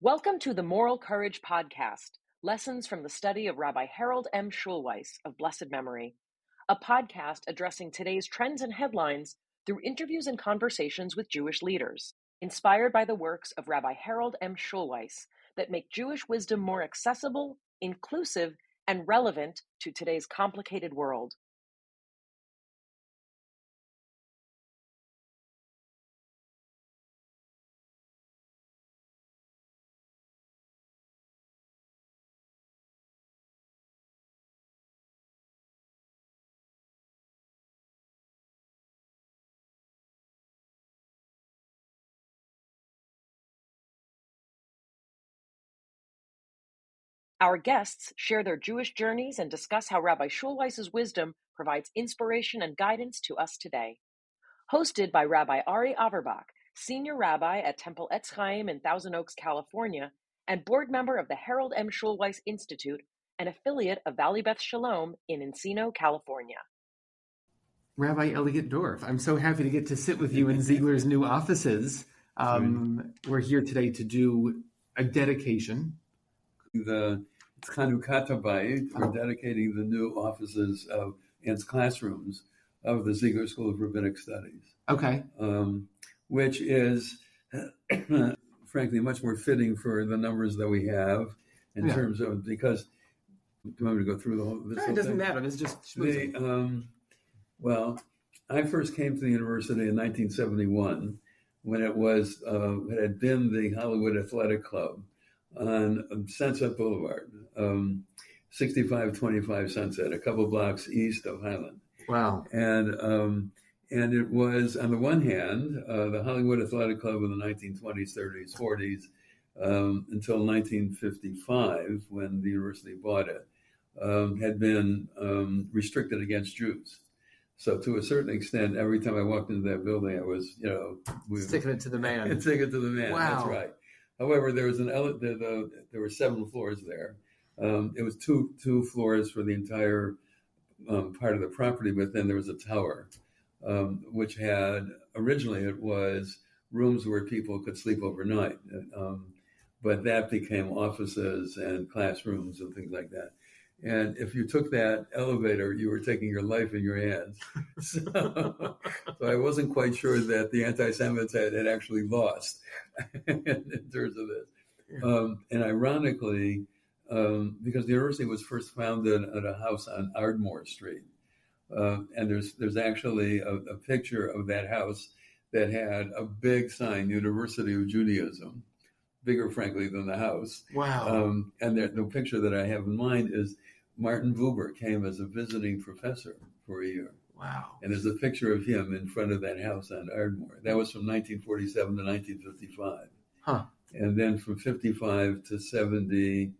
Welcome to the Moral Courage Podcast, lessons from the study of Rabbi Harold M. Schulweis of blessed memory, a podcast addressing today's trends and headlines through interviews and conversations with Jewish leaders, inspired by the works of Rabbi Harold M. Schulweis that make Jewish wisdom more accessible, inclusive, and relevant to today's complicated world. Our guests share their Jewish journeys and discuss how Rabbi Schulweis's wisdom provides inspiration and guidance to us today. Hosted by Rabbi Averbach, Senior Rabbi at Temple Etz Chaim in Thousand Oaks, California, and board member of the Harold M. Schulweis Institute, an affiliate of Valley Beth Shalom in Encino, California. Rabbi Elliot Dorff, I'm so happy to get to sit with you in Ziegler's new offices. We're here today to do a dedication. It's Chanukat Habayit. We're dedicating the new offices and classrooms of the Ziegler School of Rabbinic Studies. Okay. Which is, frankly, much more fitting for the numbers that we have in terms of, because, do you want me to go through the whole it doesn't matter. It's just well, I first came to the university in 1971 when it had been the Hollywood Athletic Club on Sunset Boulevard, 6525 Sunset, a couple blocks east of Highland. Wow. And it was, on the one hand, the Hollywood Athletic Club in the 1920s, 30s, 40s, until 1955, when the university bought it, had been restricted against Jews. So to a certain extent, every time I walked into that building, I was, sticking it to the man. Sticking it to the man. Wow. That's right. However, there was there were 7 floors there. It was two floors for the entire part of the property, but then there was a tower, which had, originally it was rooms where people could sleep overnight. But that became offices and classrooms and things like that. And if you took that elevator, you were taking your life in your hands. So I wasn't quite sure that the anti-Semites had actually lost in terms of this. And ironically, because the university was first founded at a house on Ardmore Street. And there's actually a picture of that house that had a big sign, University of Judaism, bigger, frankly, than the house. Wow. And the picture that I have in mind is Martin Buber came as a visiting professor for a year. Wow. And there's a picture of him in front of that house on Ardmore. That was from 1947 to 1955. Huh. And then from 55 to 77,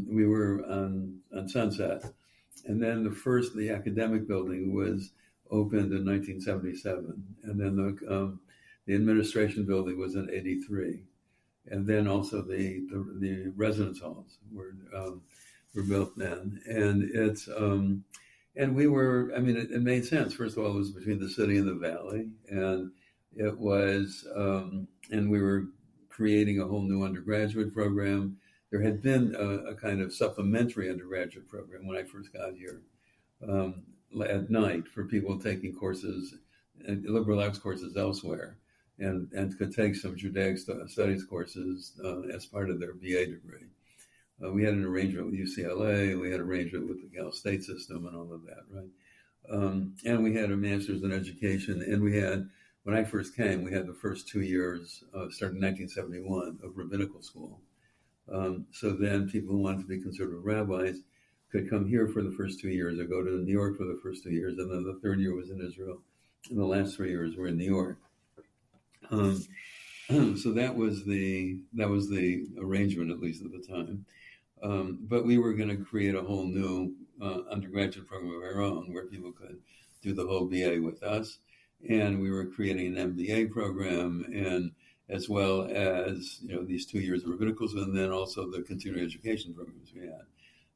we were on Sunset. And then the academic building was opened in 1977. And then the administration building was in 83. And then also the residence halls were built then. And it's, and we were, it made sense. First of all, it was between the city and the valley. And it was, and we were creating a whole new undergraduate program. There had been a kind of supplementary undergraduate program when I first got here at night for people taking courses, liberal arts courses elsewhere, and could take some Judaic studies courses as part of their BA degree. We had an arrangement with UCLA, we had an arrangement with the Cal State system and all of that, right? And we had a master's in education, and we had, when I first came, we had the first 2 years, starting in 1971, of rabbinical school. So then people who wanted to be conservative rabbis could come here for the first 2 years or go to New York for the first 2 years. And then the third year was in Israel. And the last 3 years were in New York. So that was the arrangement, at least at the time. But we were going to create a whole new undergraduate program of our own where people could do the whole BA with us. And we were creating an MBA program, and as well as, these 2 years of rabbinical, and then also the continuing education programs we had.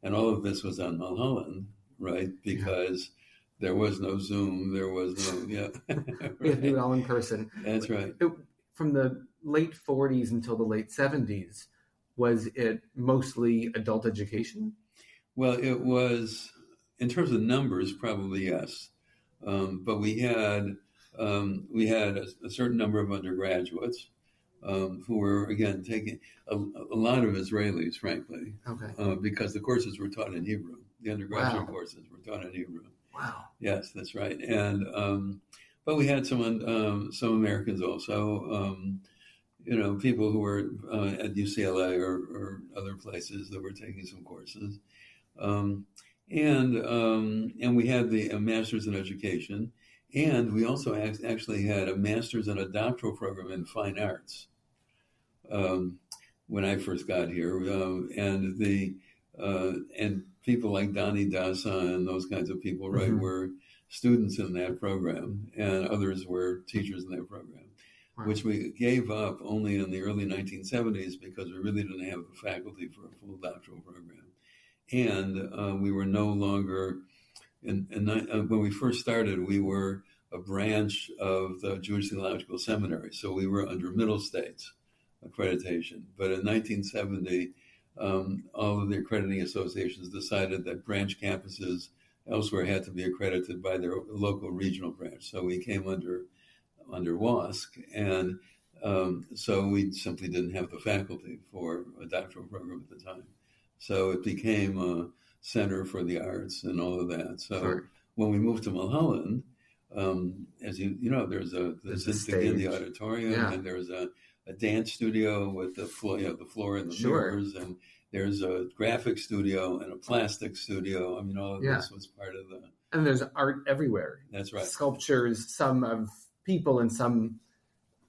And all of this was on Mulholland, right? Because There was no Zoom. There was no, yeah. We had to do it all in person. That's right. From the late 40s until the late 70s, was it mostly adult education? Well, it was, in terms of numbers, probably yes. But we had a certain number of undergraduates who were, again, taking a lot of Israelis, frankly, because the courses were taught in Hebrew. The undergraduate courses were taught in Hebrew. Wow. Yes, that's right. And but we had some Americans also. People who were at UCLA or other places that were taking some courses. And we had the master's in education, and we also actually had a master's and a doctoral program in fine arts when I first got here, and people like Donnie Dasa and those kinds of people, right, were students in that program, and others were teachers in that program, which we gave up only in the early 1970s because we really didn't have the faculty for a full doctoral program. And we were no longer, when we first started, we were a branch of the Jewish Theological Seminary. So we were under Middle States accreditation. But in 1970, all of the accrediting associations decided that branch campuses elsewhere had to be accredited by their local regional branch. So we came under WASC, and so we simply didn't have the faculty for a doctoral program at the time. So it became a center for the arts and all of that. So when we moved to Mulholland, as you know, there's in the auditorium, and there's a dance studio with the floor, the floor and the mirrors, and there's a graphic studio and a plastic studio. I mean, all of this was part of the. And there's art everywhere. That's right. Sculptures, some of people and some,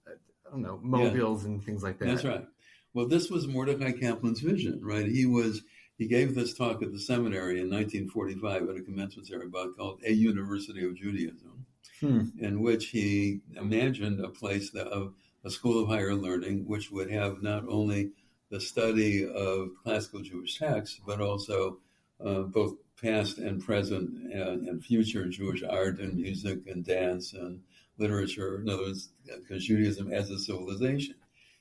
I don't know, mobiles and things like that. That's right. Well, this was Mordecai Kaplan's vision, right? He gave this talk at the seminary in 1945 at a commencement ceremony called A University of Judaism, in which he imagined a place of a school of higher learning, which would have not only the study of classical Jewish texts, but also both past and present and future Jewish art and music and dance and literature. In other words, because Judaism as a civilization.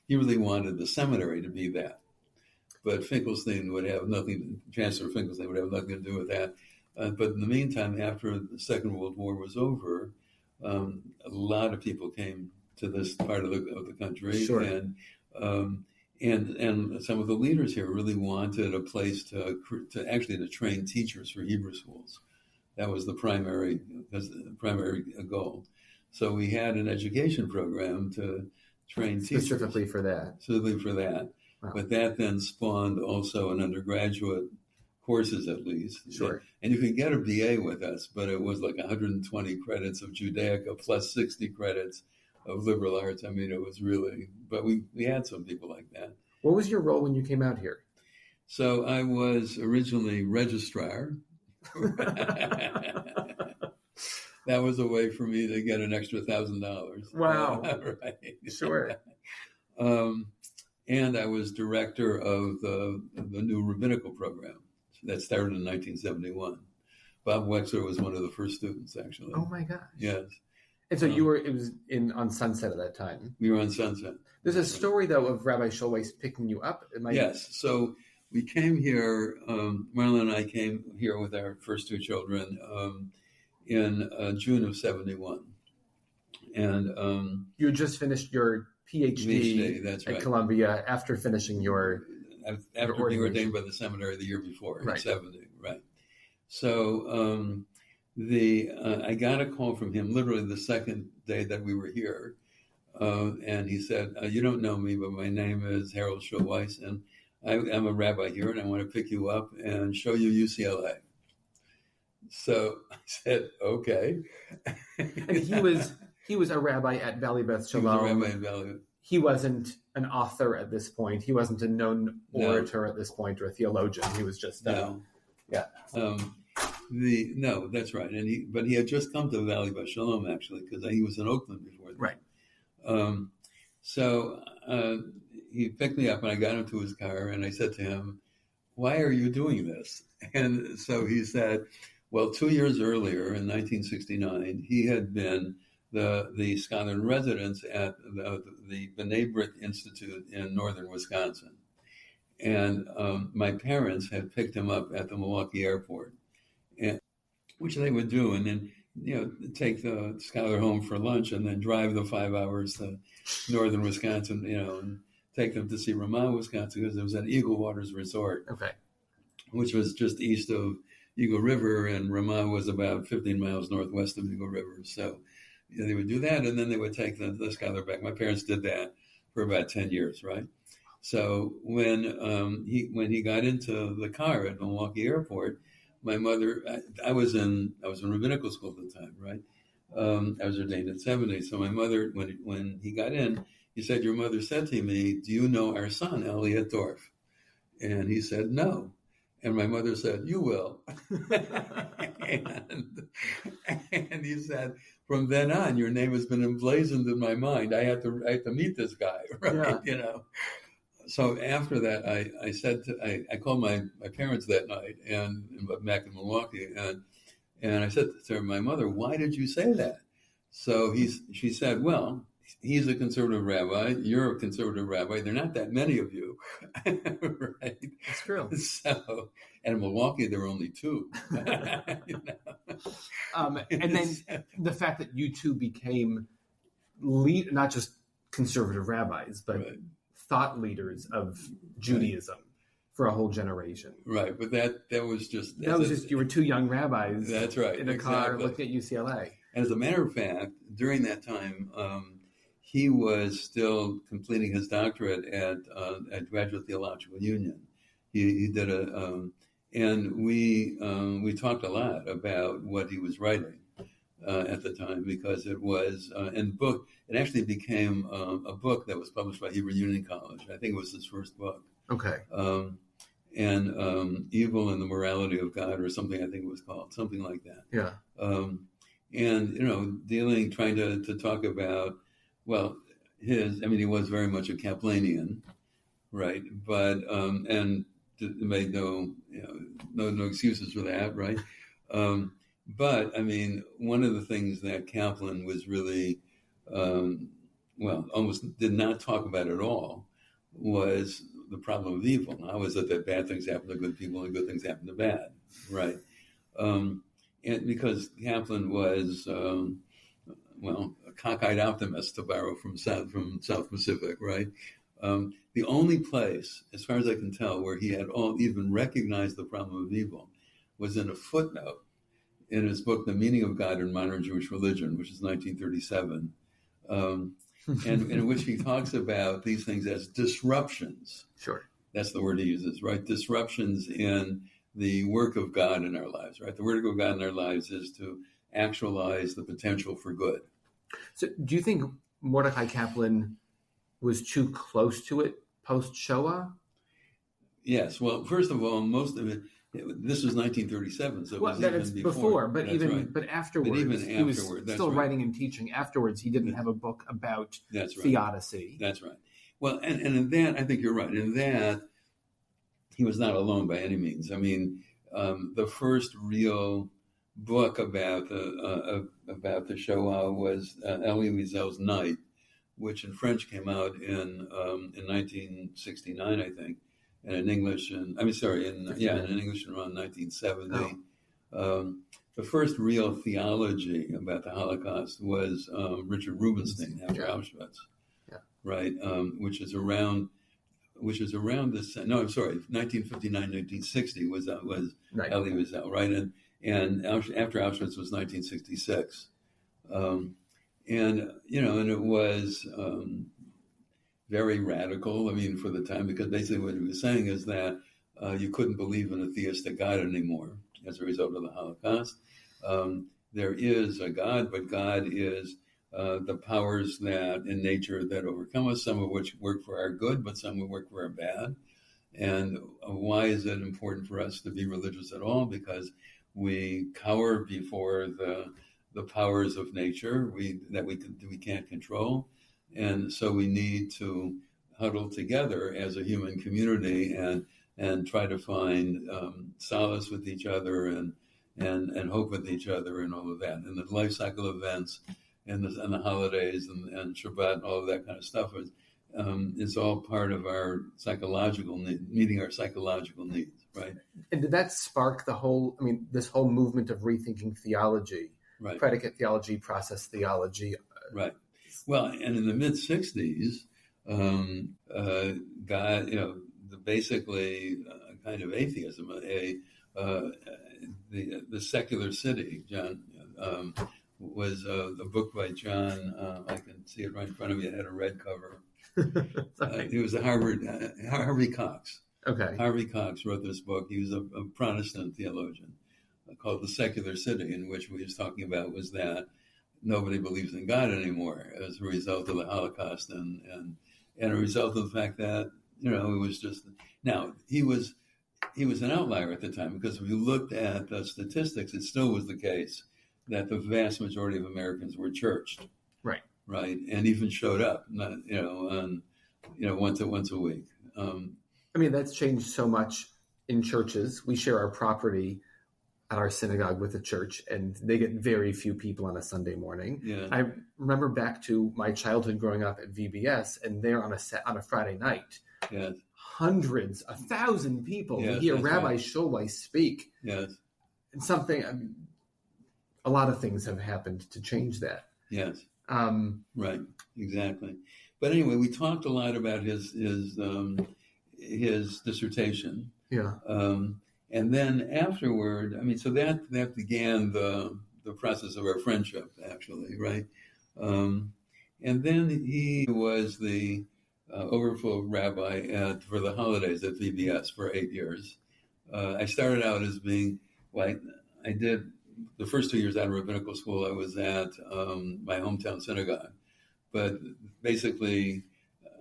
He really wanted the seminary to be that. But Finkelstein would have nothing, Chancellor Finkelstein would have nothing to do with that. But in the meantime, after the Second World War was over, a lot of people came to this part of the country. Sure. And some of the leaders here really wanted a place to train teachers for Hebrew schools. That was the primary goal. So we had an education program to train teachers. Specifically for that. Wow. But that then spawned also an undergraduate courses, at least. Sure. And you could get a BA with us, but it was like 120 credits of Judaica plus 60 credits of liberal arts. I mean, it was really, but we had some people like that. What was your role when you came out here? So I was originally registrar. That was a way for me to get an extra $1,000. Wow. Right. Sure. And I was director of the new rabbinical program that started in 1971. Bob Wexler was one of the first students, actually. Oh my gosh. Yes. And so it was on Sunset at that time. We were on Sunset. There's a story, though, of Rabbi Schulweis picking you up. Yes. So we came here, Marlon and I came here with our first two children in June of 71. And you had just finished your PhD at Columbia after finishing after being ordained by the seminary the year before, in 70, right. So I got a call from him literally the second day that we were here. And he said, you don't know me, but my name is Harold Schulweis, and I'm a rabbi here, and I want to pick you up and show you UCLA. So I said, okay. And he was a rabbi at Valley Beth Shalom. He was a rabbi at Valley. He wasn't an author at this point. He wasn't a known orator at this point or a theologian. He was just no, that's right. And he had just come to Valley Beth Shalom actually because he was in Oakland before that. Right. So he picked me up and I got into his car and I said to him, "Why are you doing this?" And so he said, Well, 2 years earlier, in 1969, he had been the scholar in residence at the B'nai B'rith Institute in northern Wisconsin. And my parents had picked him up at the Milwaukee airport, which they would do, and then take the scholar home for lunch, and then drive the 5 hours to northern Wisconsin, and take them to see Ramah, Wisconsin, because it was at Eagle Waters Resort, which was just east of Eagle River, and Ramah was about 15 miles northwest of Eagle River. So they would do that, and then they would take the scholar back. My parents did that for about 10 years, right? So when he got into the car at Milwaukee Airport, my mother, I was in rabbinical school at the time, right? I was ordained in 70. So my mother, when he got in, he said, "Your mother said to me, 'Do you know our son, Elliot Dorff?' And he said, 'No.' And my mother said, 'You will.' and he said, 'From then on, your name has been emblazoned in my mind. I had to meet this guy,' right? Yeah. So after that, I called my parents that night and back in Milwaukee, and I said to my mother, 'Why did you say that?' So she said, 'Well, he's a conservative rabbi. You're a conservative rabbi. There are not that many of you,' right? That's true. So, and in Milwaukee, there were only two. And then the fact that you two became not just conservative rabbis, but thought leaders of Judaism for a whole generation. Right, but that was just you were two young rabbis. That's right, in a car looking at UCLA. And as a matter of fact, during that time, he was still completing his doctorate at Graduate Theological Union. He did and we talked a lot about what he was writing at the time, because it was in book. It actually became a book that was published by Hebrew Union College. I think it was his first book. Okay. And Evil and the Morality of God, or something, I think it was called, something like that. Yeah. And trying to talk about, well, he was very much a Kaplanian, right? But and made no excuses for that, right? But I mean, one of the things that Kaplan was really, almost did not talk about at all, was the problem of evil. How is it that bad things happen to good people and good things happen to bad, right? And because Kaplan was, a cockeyed optimist, to borrow from South Pacific, right? The only place, as far as I can tell, where he had even recognized the problem of evil was in a footnote in his book, The Meaning of God in Modern Jewish Religion, which is 1937, and in which he talks about these things as disruptions. Sure. That's the word he uses, right? Disruptions in the work of God in our lives, right? The work of God in our lives is to actualize the potential for good. So do you think Mordechai Kaplan was too close to it post-Shoah? Yes. Well, first of all, most of it, this was 1937, so it was even before. But afterwards, but even he was afterward, still writing and teaching. Afterwards, he didn't have a book about theodicy. That's right. Well, and in that, I think you're right. In that, he was not alone by any means. I mean, the first real book about the Shoah was Elie Wiesel's Night, which in French came out in 1969, I think. And in English, in English around 1970. The first real theology about the Holocaust was Richard Rubinstein after Auschwitz, right? Which is around this. No, I'm sorry, 1959, 1960 was Elie Wiesel, right? And after Auschwitz was 1966, and it was. Very radical, I mean, for the time, because basically what he was saying is that you couldn't believe in a theistic God anymore as a result of the Holocaust. There is a God, but God is the powers that in nature that overcome us, some of which work for our good, but some will work for our bad. And why is it important for us to be religious at all? Because we cower before the powers of nature that we can't control. And so we need to huddle together as a human community and try to find solace with each other and hope with each other and all of that. And the life cycle events and the holidays and Shabbat and all of that kind of stuff is all part of our meeting our psychological needs, right? And did that spark this whole movement of rethinking theology, right? Predicate theology, process theology? Right. Well, and in the mid-'60s, God, basically kind of atheism, the secular city, John, was a book by John. I can see it right in front of me. It had a red cover. He was a Harvey Cox. Okay. Harvey Cox wrote this book. He was a Protestant theologian called The Secular City, in which we was talking about was that nobody believes in God anymore as a result of the Holocaust and a result of the fact that, it was just, now he was an outlier at the time, because if you looked at the statistics, it still was the case that the vast majority of Americans were churched. Right. Right. And even showed up, once a week. That's changed so much in churches. We share our property at our synagogue with the church, and they get very few people on a Sunday morning. Yeah. I remember back to my childhood growing up at VBS, and there on a Friday night, yes, hundreds, 1,000 people. Yes, we hear Rabbi right. Schulweis speak. Yes. And a lot of things have happened to change that. Yes. Right. Exactly. But anyway, we talked a lot about his dissertation. Yeah. And then afterward, so that began the process of our friendship, actually, right? And then he was the overflow rabbi for the holidays at VBS for 8 years. I started out as being, I did the first 2 years out of rabbinical school, I was at my hometown synagogue. But basically,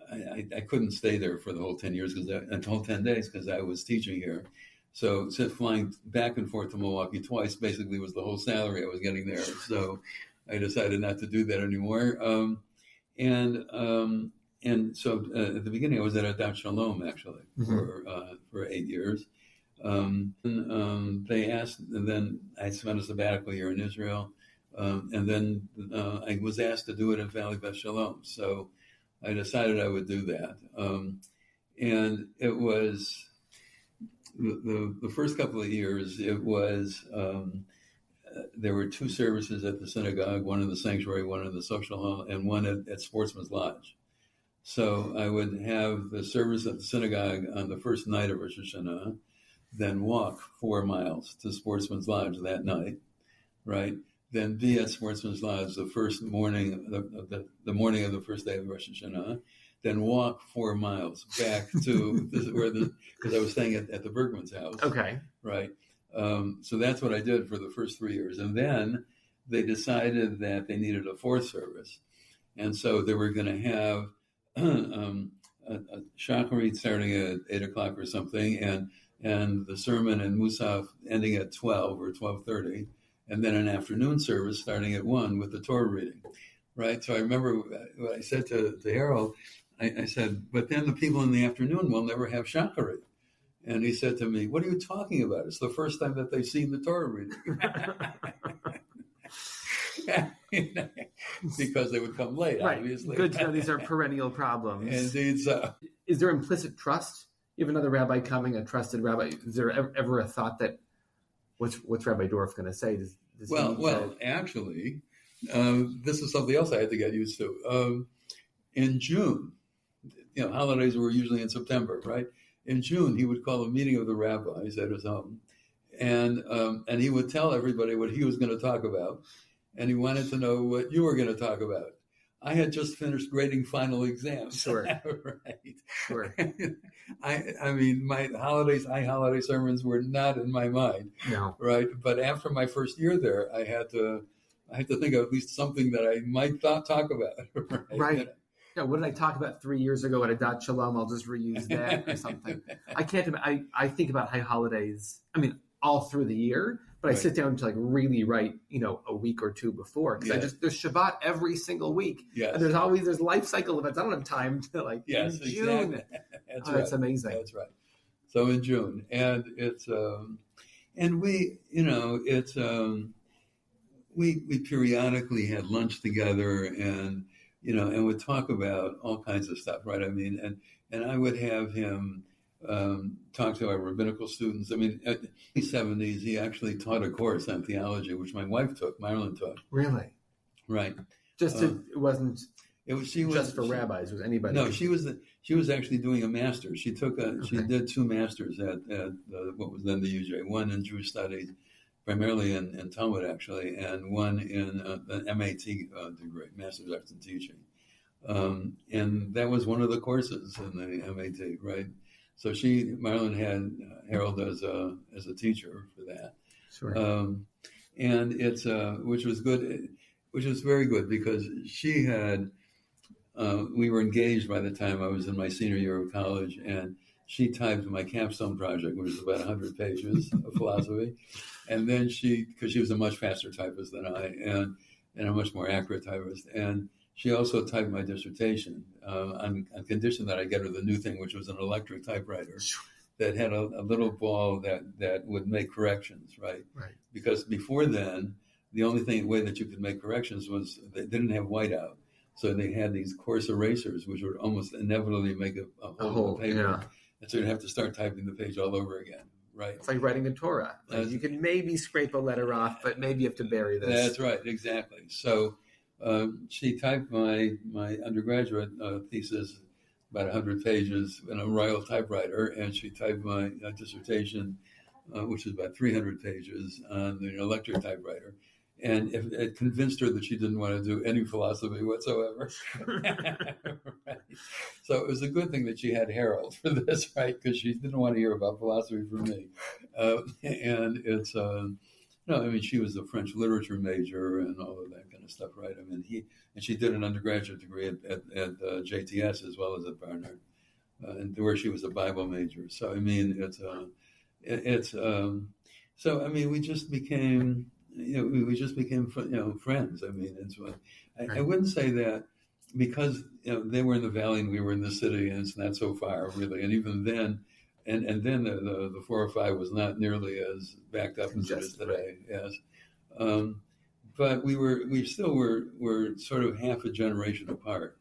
I couldn't stay there for the whole 10 years, the whole 10 days, because I was teaching here. So flying back and forth to Milwaukee twice basically was the whole salary I was getting there. So I decided not to do that anymore. And so at the beginning, I was at Adat Shalom, actually, for 8 years. They asked, and then I spent a sabbatical year in Israel. And then I was asked to do it in Valley Beth Shalom. So I decided I would do that. And it was the first couple of years, it was, there were 2 services at the synagogue, one in the sanctuary, one in the social hall, and one at Sportsman's Lodge. So I would have the service at the synagogue on the first night of Rosh Hashanah, then walk 4 miles to Sportsman's Lodge that night, right? Then be at Sportsman's Lodge the first morning, the morning of the first day of Rosh Hashanah, then walk 4 miles back to because I was staying at the Bergman's house. Okay. Right. So that's what I did for the first 3 years. And then they decided that they needed a 4th service. And so they were going to have a shacharit starting at 8 o'clock or something, and the sermon and Musaf ending at 12 or 12:30. And then an afternoon service starting at 1 with the Torah reading, right? So I remember what I said to Harold, I said, but then the people in the afternoon will never have shacharit. And he said to me, what are you talking about? It's the first time that they've seen the Torah reading. Because they would come late, right. Obviously. Good to know these are perennial problems. Indeed so. Is there implicit trust? You have another rabbi coming, a trusted rabbi. Is there ever a thought that, what's Rabbi Dorff going to say? Actually, this is something else I had to get used to. In June, holidays were usually in September, right? In June, he would call a meeting of the rabbis at his home, and he would tell everybody what he was going to talk about, and he wanted to know what you were going to talk about. I had just finished grading final exams. Sure. Right. Sure. I mean, my holiday sermons were not in my mind. No. Right. But after my first year there, I had to think of at least something that I might talk about. Right. Yeah, what did I talk about 3 years ago at Adat Shalom? I'll just reuse that or something. I can't. I think about high holidays. All through the year, but I sit down to really write, a week or two before, because there's Shabbat every single week. Yes. And there's life cycle events. I don't have time to yes, in June. Exactly. That's right. It's amazing. That's right. So in June, and it's And we, it's we periodically had lunch together, and and would talk about all kinds of stuff, right? I mean, and I would have him talk to our rabbinical students. I mean, in the 70s, he actually taught a course on theology, which my wife took, Marilyn took. Really? Right. It wasn't. She was just for rabbis. Was anybody? No, she was actually doing a master's. She did 2 masters at what was then the UJ. One in Jewish studies, primarily in Talmud actually, and one in an MAT degree, Master's of Arts in Teaching. And that was one of the courses in the MAT, right? So Marilyn had Harold as a teacher for that. Sure. And it's which was good, which was very good because she had. We were engaged by the time I was in my senior year of college, and she typed my capstone project, which was about 100 pages of philosophy. And then because she was a much faster typist than I, and a much more accurate typist, and she also typed my dissertation on condition that I get her the new thing, which was an electric typewriter that had a little ball that would make corrections, right? Right. Because before then, the only way that you could make corrections was they didn't have whiteout. So they had these coarse erasers, which would almost inevitably make a hole in the paper. Yeah. And so you'd have to start typing the page all over again, right? It's like writing the Torah. You can maybe scrape a letter off, but maybe you have to bury this. That's right, exactly. So she typed my undergraduate thesis, about 100 pages, in a Royal typewriter, and she typed my dissertation, which is about 300 pages, on the electric typewriter. And it convinced her that she didn't want to do any philosophy whatsoever. Right. So it was a good thing that she had Harold for this, right? Because she didn't want to hear about philosophy from me. And it's, she was a French literature major and all of that kind of stuff, right? I mean, she did an undergraduate degree at JTS as well as at Barnard, and where she was a Bible major. So, I mean, so, I mean, we just became... friends. I mean, it's I wouldn't say that because they were in the valley and we were in the city, and it's not so far really. And even then, and then the 405 was not nearly as backed up as it is today. Yes, but we still were sort of half a generation apart,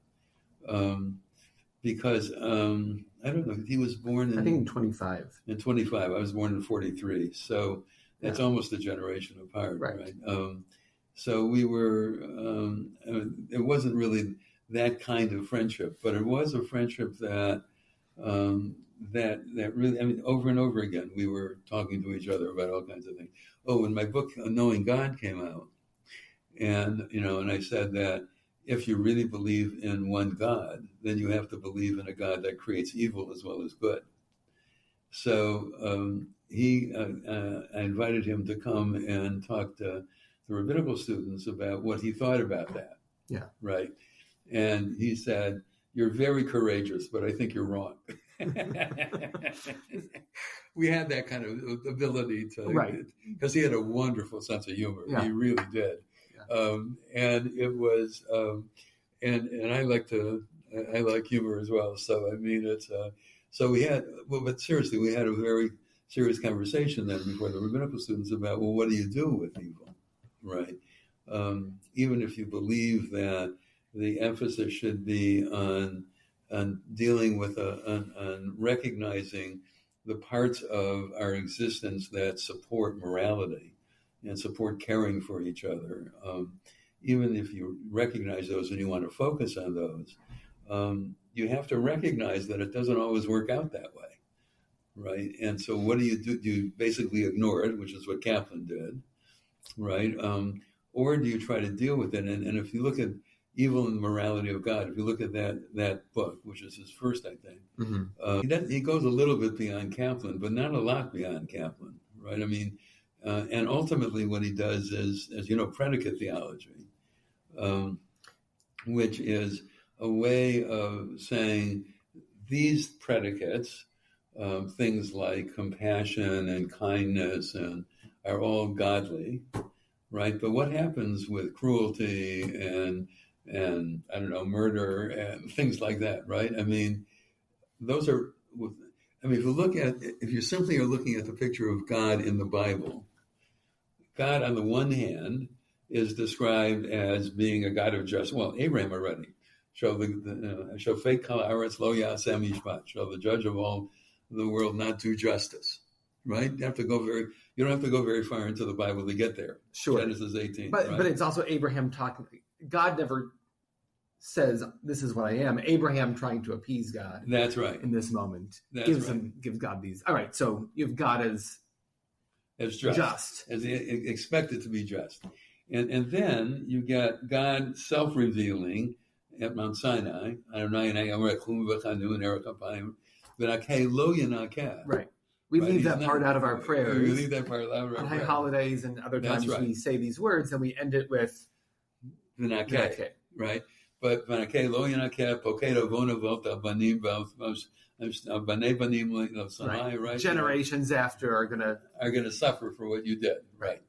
because I don't know. He was born in, I think, in 25. In 25, I was born in 43. So. That's almost a generation apart, right? So we were, it wasn't really that kind of friendship, but it was a friendship that really, I mean, over and over again, we were talking to each other about all kinds of things. Oh, when my book, Knowing God, came out, and, and I said that if you really believe in one God, then you have to believe in a God that creates evil as well as good. So I invited him to come and talk to the rabbinical students about what he thought about that. Yeah. Right. And he said, "You're very courageous, but I think you're wrong." We had that kind of ability to, right? Because he had a wonderful sense of humor. Yeah. He really did. Yeah. And it was, and I like humor as well. So, I mean, it's, so we had, but seriously, we had a very serious conversation then before the rabbinical students about, well, what do you do with evil, right? Even if you believe that the emphasis should be on dealing with, on recognizing the parts of our existence that support morality and support caring for each other. Even if you recognize those and you want to focus on those, you have to recognize that it doesn't always work out that way, right? And so what do? You basically ignore it, which is what Kaplan did, right? Or do you try to deal with it? And if you look at Evil and the Morality of God, if you look at that book, which is his first, I think, mm-hmm. He goes a little bit beyond Kaplan, but not a lot beyond Kaplan, right? I mean, and ultimately what he does is, as you know, predicate theology, which is a way of saying these predicates, things like compassion and kindness, and are all godly, right? But what happens with cruelty and I don't know, murder and things like that, right? I mean, those are, I mean, if you simply are looking at the picture of God in the Bible, God on the one hand is described as being a God of justice. Well, Abraham already shall fake kal haaretz lo ya'aseh mishpat, shall the judge of all the world not do justice. Right? You don't have to go very far into the Bible to get there. Sure. Genesis 18. But it's also Abraham talking. God never says, "This is what I am." Abraham trying to appease God. That's right. In this moment, gives God these. All right. So you have God as just, as expected to be just, and then you get God self-revealing at Mount Sinai. Right. We leave that part out of our prayers. We leave that part out of our on prayers. holidays and other times we say these words and we end it with V'nakeh, right? But v'nakeh lo yanakeh pokedo vonavot abanim banei banim, right? Generations after are gonna suffer for what you did, right?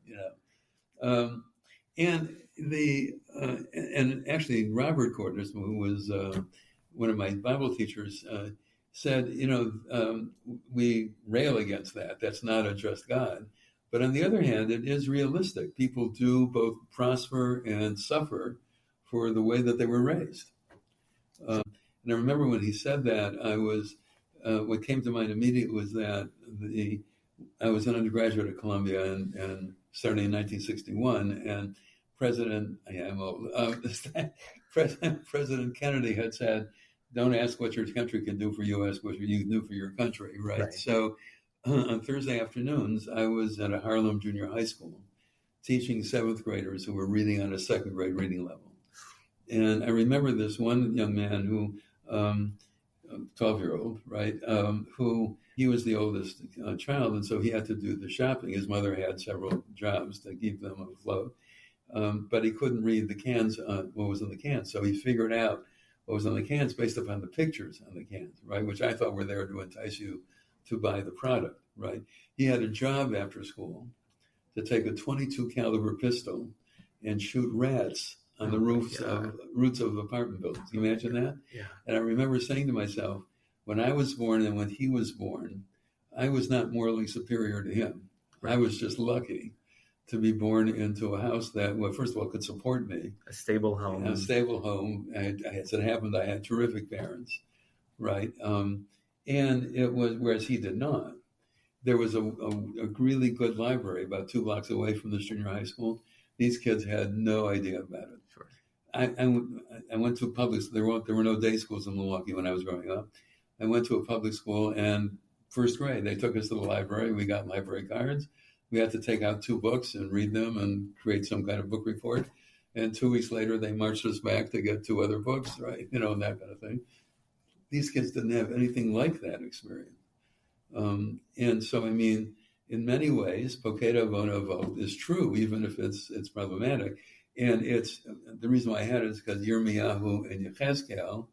And actually Robert Corders, who was one of my Bible teachers, said, we rail against that. That's not a just God. But on the other hand, it is realistic. People do both prosper and suffer for the way that they were raised. And I remember when he said that, what came to mind immediately was that I was an undergraduate at Columbia and starting in 1961, and President Kennedy had said, "Don't ask what your country can do for you, ask what you can do for your country," right? So on Thursday afternoons, I was at a Harlem junior high school teaching seventh graders who were reading on a second grade reading level. And I remember this one young man who, 12-year-old, right, who he was the oldest child, and so he had to do the shopping. His mother had several jobs to keep them afloat, but he couldn't read the cans, what was in the cans. So he figured out what was on the cans based upon the pictures on the cans, right, which I thought were there to entice you to buy the product, right? He had a job after school to take a .22 caliber pistol and shoot rats on the roofs of apartment buildings. Can you imagine that? Yeah. And I remember saying to myself, when I was born and when he was born, I was not morally superior to him. Right. I was just lucky to be born into a house that, well, first of all, could support me. A stable home. As it happened, I had terrific parents, right? And it was, whereas he did not. There was a really good library about 2 blocks away from this junior high school. These kids had no idea about it. Sure. I went to a public school. There were no day schools in Milwaukee when I was growing up. I went to a public school, and first grade, they took us to the library. We got library cards. We had to take out 2 books and read them and create some kind of book report. And 2 weeks later, they marched us back to get 2 other books, right? And that kind of thing. These kids didn't have anything like that experience. And so, I mean, in many ways, Pokedo Vonavot is true, even if it's problematic. And it's the reason why I had it is because Yirmiyahu and Yechezkel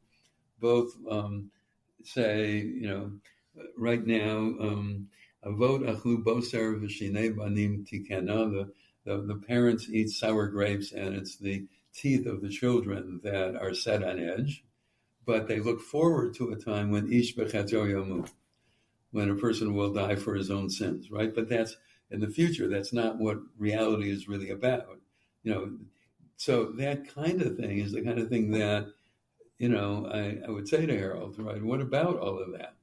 both say, right now, Avot achlu boser v'shinei banim tikana. The parents eat sour grapes, and it's the teeth of the children that are set on edge. But they look forward to a time when ish b'chatzo yamut, when a person will die for his own sins, right? But that's in the future. That's not what reality is really about, So that kind of thing is the kind of thing that, I would say to Harold, right? What about all of that?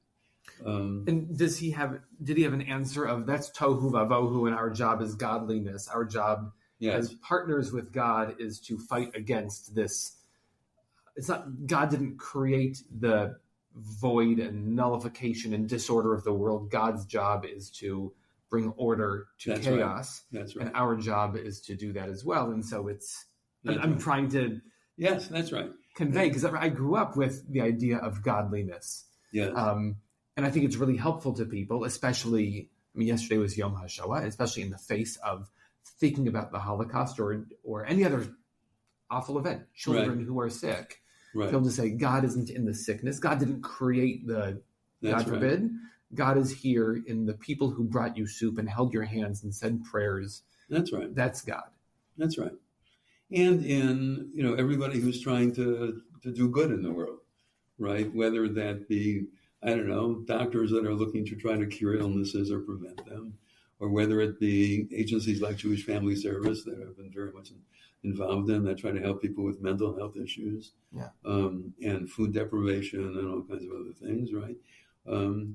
And did he have an answer of that's tohu vavohu, and our job is godliness. Our job as partners with God is to fight against this. It's not, God didn't create the void and nullification and disorder of the world. God's job is to bring order to chaos. Right. That's right. And our job is to do that as well. And so I'm trying to that's right. convey, because I grew up with the idea of godliness. Yeah. And I think it's really helpful to people, especially, yesterday was Yom HaShoah, especially in the face of thinking about the Holocaust or any other awful event, children who are sick. Right. People to say, God isn't in the sickness. God didn't create God forbid. Right. God is here in the people who brought you soup and held your hands and said prayers. That's right. That's God. That's right. And in, everybody who's trying to do good in the world, right? Whether that be I don't know, doctors that are looking to try to cure illnesses or prevent them, or whether it be agencies like Jewish Family Service that have been very much involved in that try to help people with mental health issues, and food deprivation and all kinds of other things, right?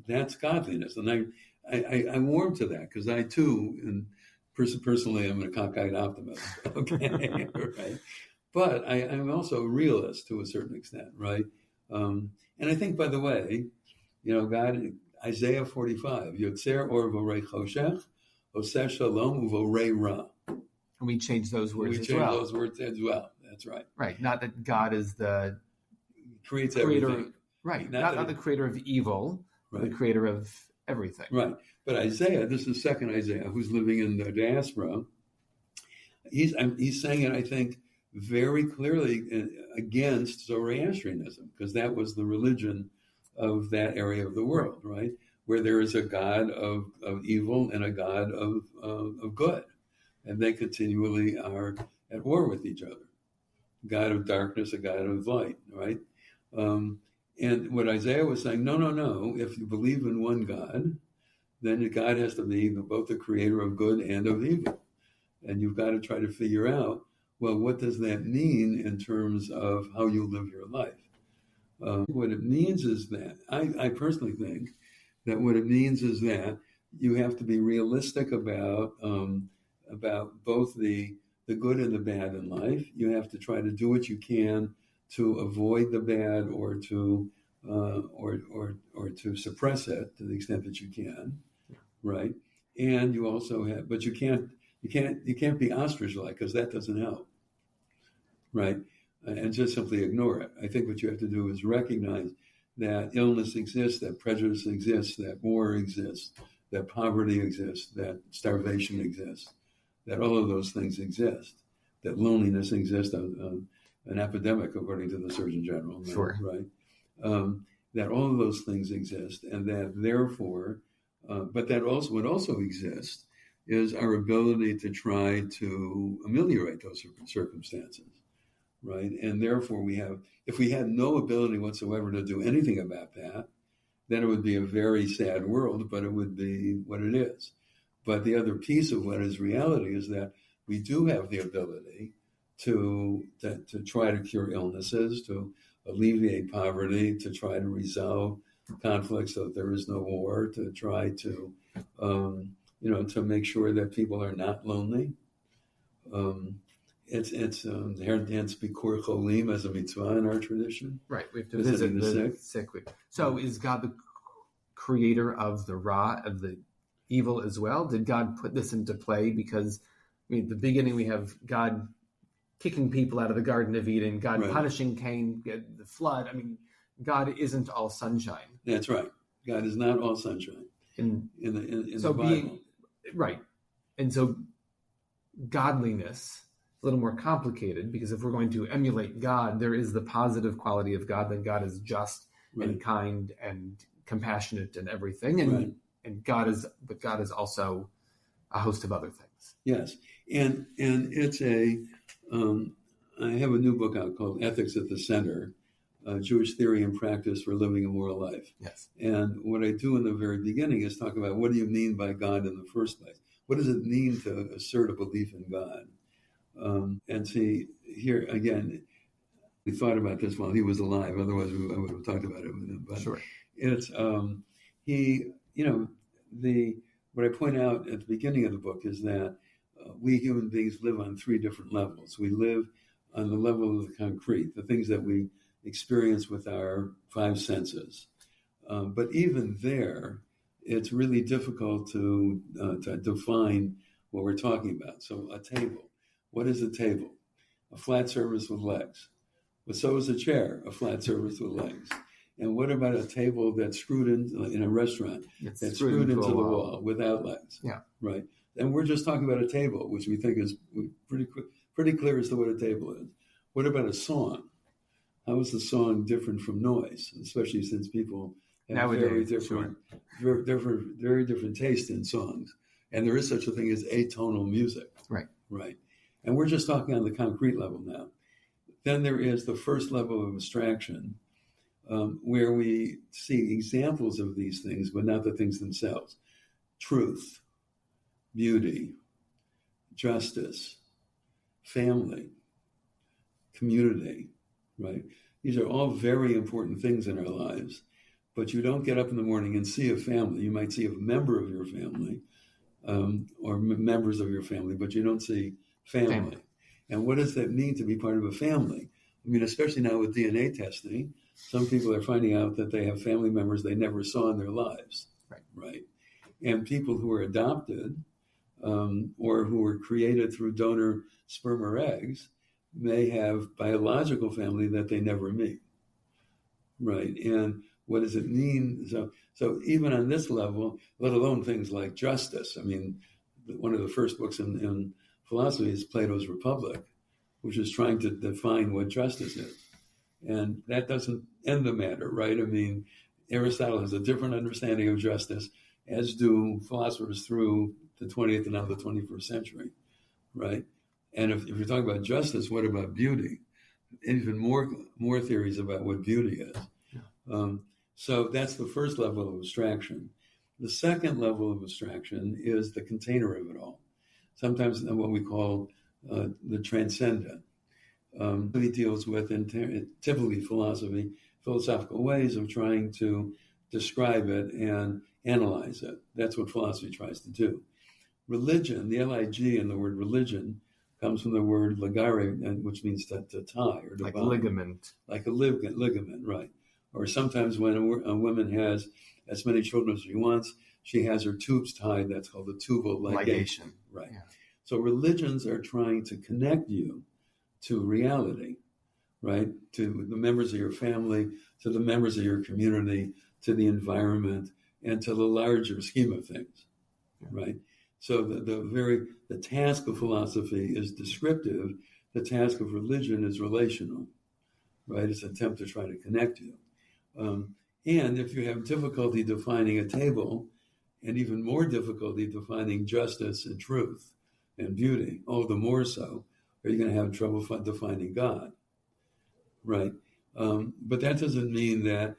That's godliness. And I warm to that because I too, and personally, I'm a cockeyed optimist, okay, right? But I'm also a realist to a certain extent, right? And I think, by the way, God, Isaiah 45, Yotzer or vorei choshech, oseh shalom uvorei ra. And we change those words as well. We change those words as well. That's right. Right. Not that God is the creator. Everything. Right. Not the creator of evil, right. The creator of everything. Right. But Isaiah, this is second Isaiah, who's living in the diaspora. He's saying it, I think, very clearly against Zoroastrianism, because that was the religion of that area of the world, right? Where there is a God of evil and a God of good. And they continually are at war with each other. God of darkness, a God of light, right? And what Isaiah was saying, no. If you believe in one God, then God has to be both the creator of good and of evil. And you've got to try to figure out, well, what does that mean in terms of how you live your life? What it means is that, I personally think that what it means is that you have to be realistic about both the good and the bad in life. You have to try to do what you can to avoid the bad or to suppress it to the extent that you can, right? And you also have, but you can't be ostrich-like, because that doesn't help, right? And just simply ignore it. I think what you have to do is recognize that illness exists, that prejudice exists, that war exists, that poverty exists, that starvation exists, that all of those things exist, that loneliness exists, an epidemic, according to the Surgeon General, sure. Right? That all of those things exist, and that therefore, but that also what also exists is our ability to try to ameliorate those circumstances, right? And therefore if we had no ability whatsoever to do anything about that, then it would be a very sad world, but it would be what it is. But the other piece of what is reality is that we do have the ability to try to cure illnesses, to alleviate poverty, to try to resolve conflicts so that there is no war, to try to, to make sure that people are not lonely. It's hence Bikur Cholim as a mitzvah in our tradition. Right, we have to visit the sick. So is God the creator of the Ra, of the evil as well? Did God put this into play? Because at the beginning we have God kicking people out of the Garden of Eden, God punishing Cain, the flood. God isn't all sunshine. That's right. God is not all sunshine in so the Bible. Right. And so godliness is a little more complicated, because if we're going to emulate God, there is the positive quality of God, that God is just and kind and compassionate and everything. And God is also a host of other things. Yes. And it's I have a new book out called Ethics at the Center, Jewish Theory and Practice for Living a Moral Life. Yes. And what I do in the very beginning is talk about, what do you mean by God in the first place? What does it mean to assert a belief in God? And see, here again, we thought about this while he was alive. Otherwise, I would have talked about it with him. But sure. It's what I point out at the beginning of the book is that we human beings live on three different levels. We live on the level of the concrete, the things that we experience with our five senses. But even there, it's really difficult to define what we're talking about. So a table. What is a table? A flat surface with legs. But so is a chair, a flat surface with legs. And what about a table that's screwed in a restaurant? That's screwed into the wall without legs. Yeah. Right. And we're just talking about a table, which we think is pretty clear as to what a table is. What about a song? How is the song different from noise? Especially since people have very different taste in songs. And there is such a thing as atonal music. Right. Right. And we're just talking on the concrete level now. Then there is the first level of abstraction, where we see examples of these things, but not the things themselves. Truth, beauty, justice, family, community, right? These are all very important things in our lives, but you don't get up in the morning and see a family. You might see a member of your family or members of your family, but you don't see family. And what does that mean to be part of a family? I mean, especially now with DNA testing, some people are finding out that they have family members they never saw in their lives, right? And people who are adopted or who were created through donor sperm or eggs may have biological family that they never meet, right? And what does it mean? So even on this level, let alone things like justice. I mean, one of the first books in philosophy is Plato's Republic, which is trying to define what justice is. And that doesn't end the matter, right? I mean, Aristotle has a different understanding of justice, as do philosophers through the 20th and now the 21st century, right? And if you're talking about justice, what about beauty? Even more theories about what beauty is. Yeah. So that's the first level of abstraction. The second level of abstraction is the container of it all. Sometimes what we call the transcendent. It deals with, typically philosophical ways of trying to describe it and analyze it. That's what philosophy tries to do. Religion, the Lig in the word religion, comes from the word ligare, which means to tie or to like bind. ligament. Like a ligament, right. Or sometimes when a woman has as many children as she wants, she has her tubes tied. That's called the tubal ligation. Right. Yeah. So religions are trying to connect you to reality, right? To the members of your family, to the members of your community, to the environment, and to the larger scheme of things, right? So the task of philosophy is descriptive. The task of religion is relational, right? It's an attempt to try to connect you. And if you have difficulty defining a table, and even more difficulty defining justice and truth and beauty, all the more so, are you going to have trouble defining God, right? But that doesn't mean that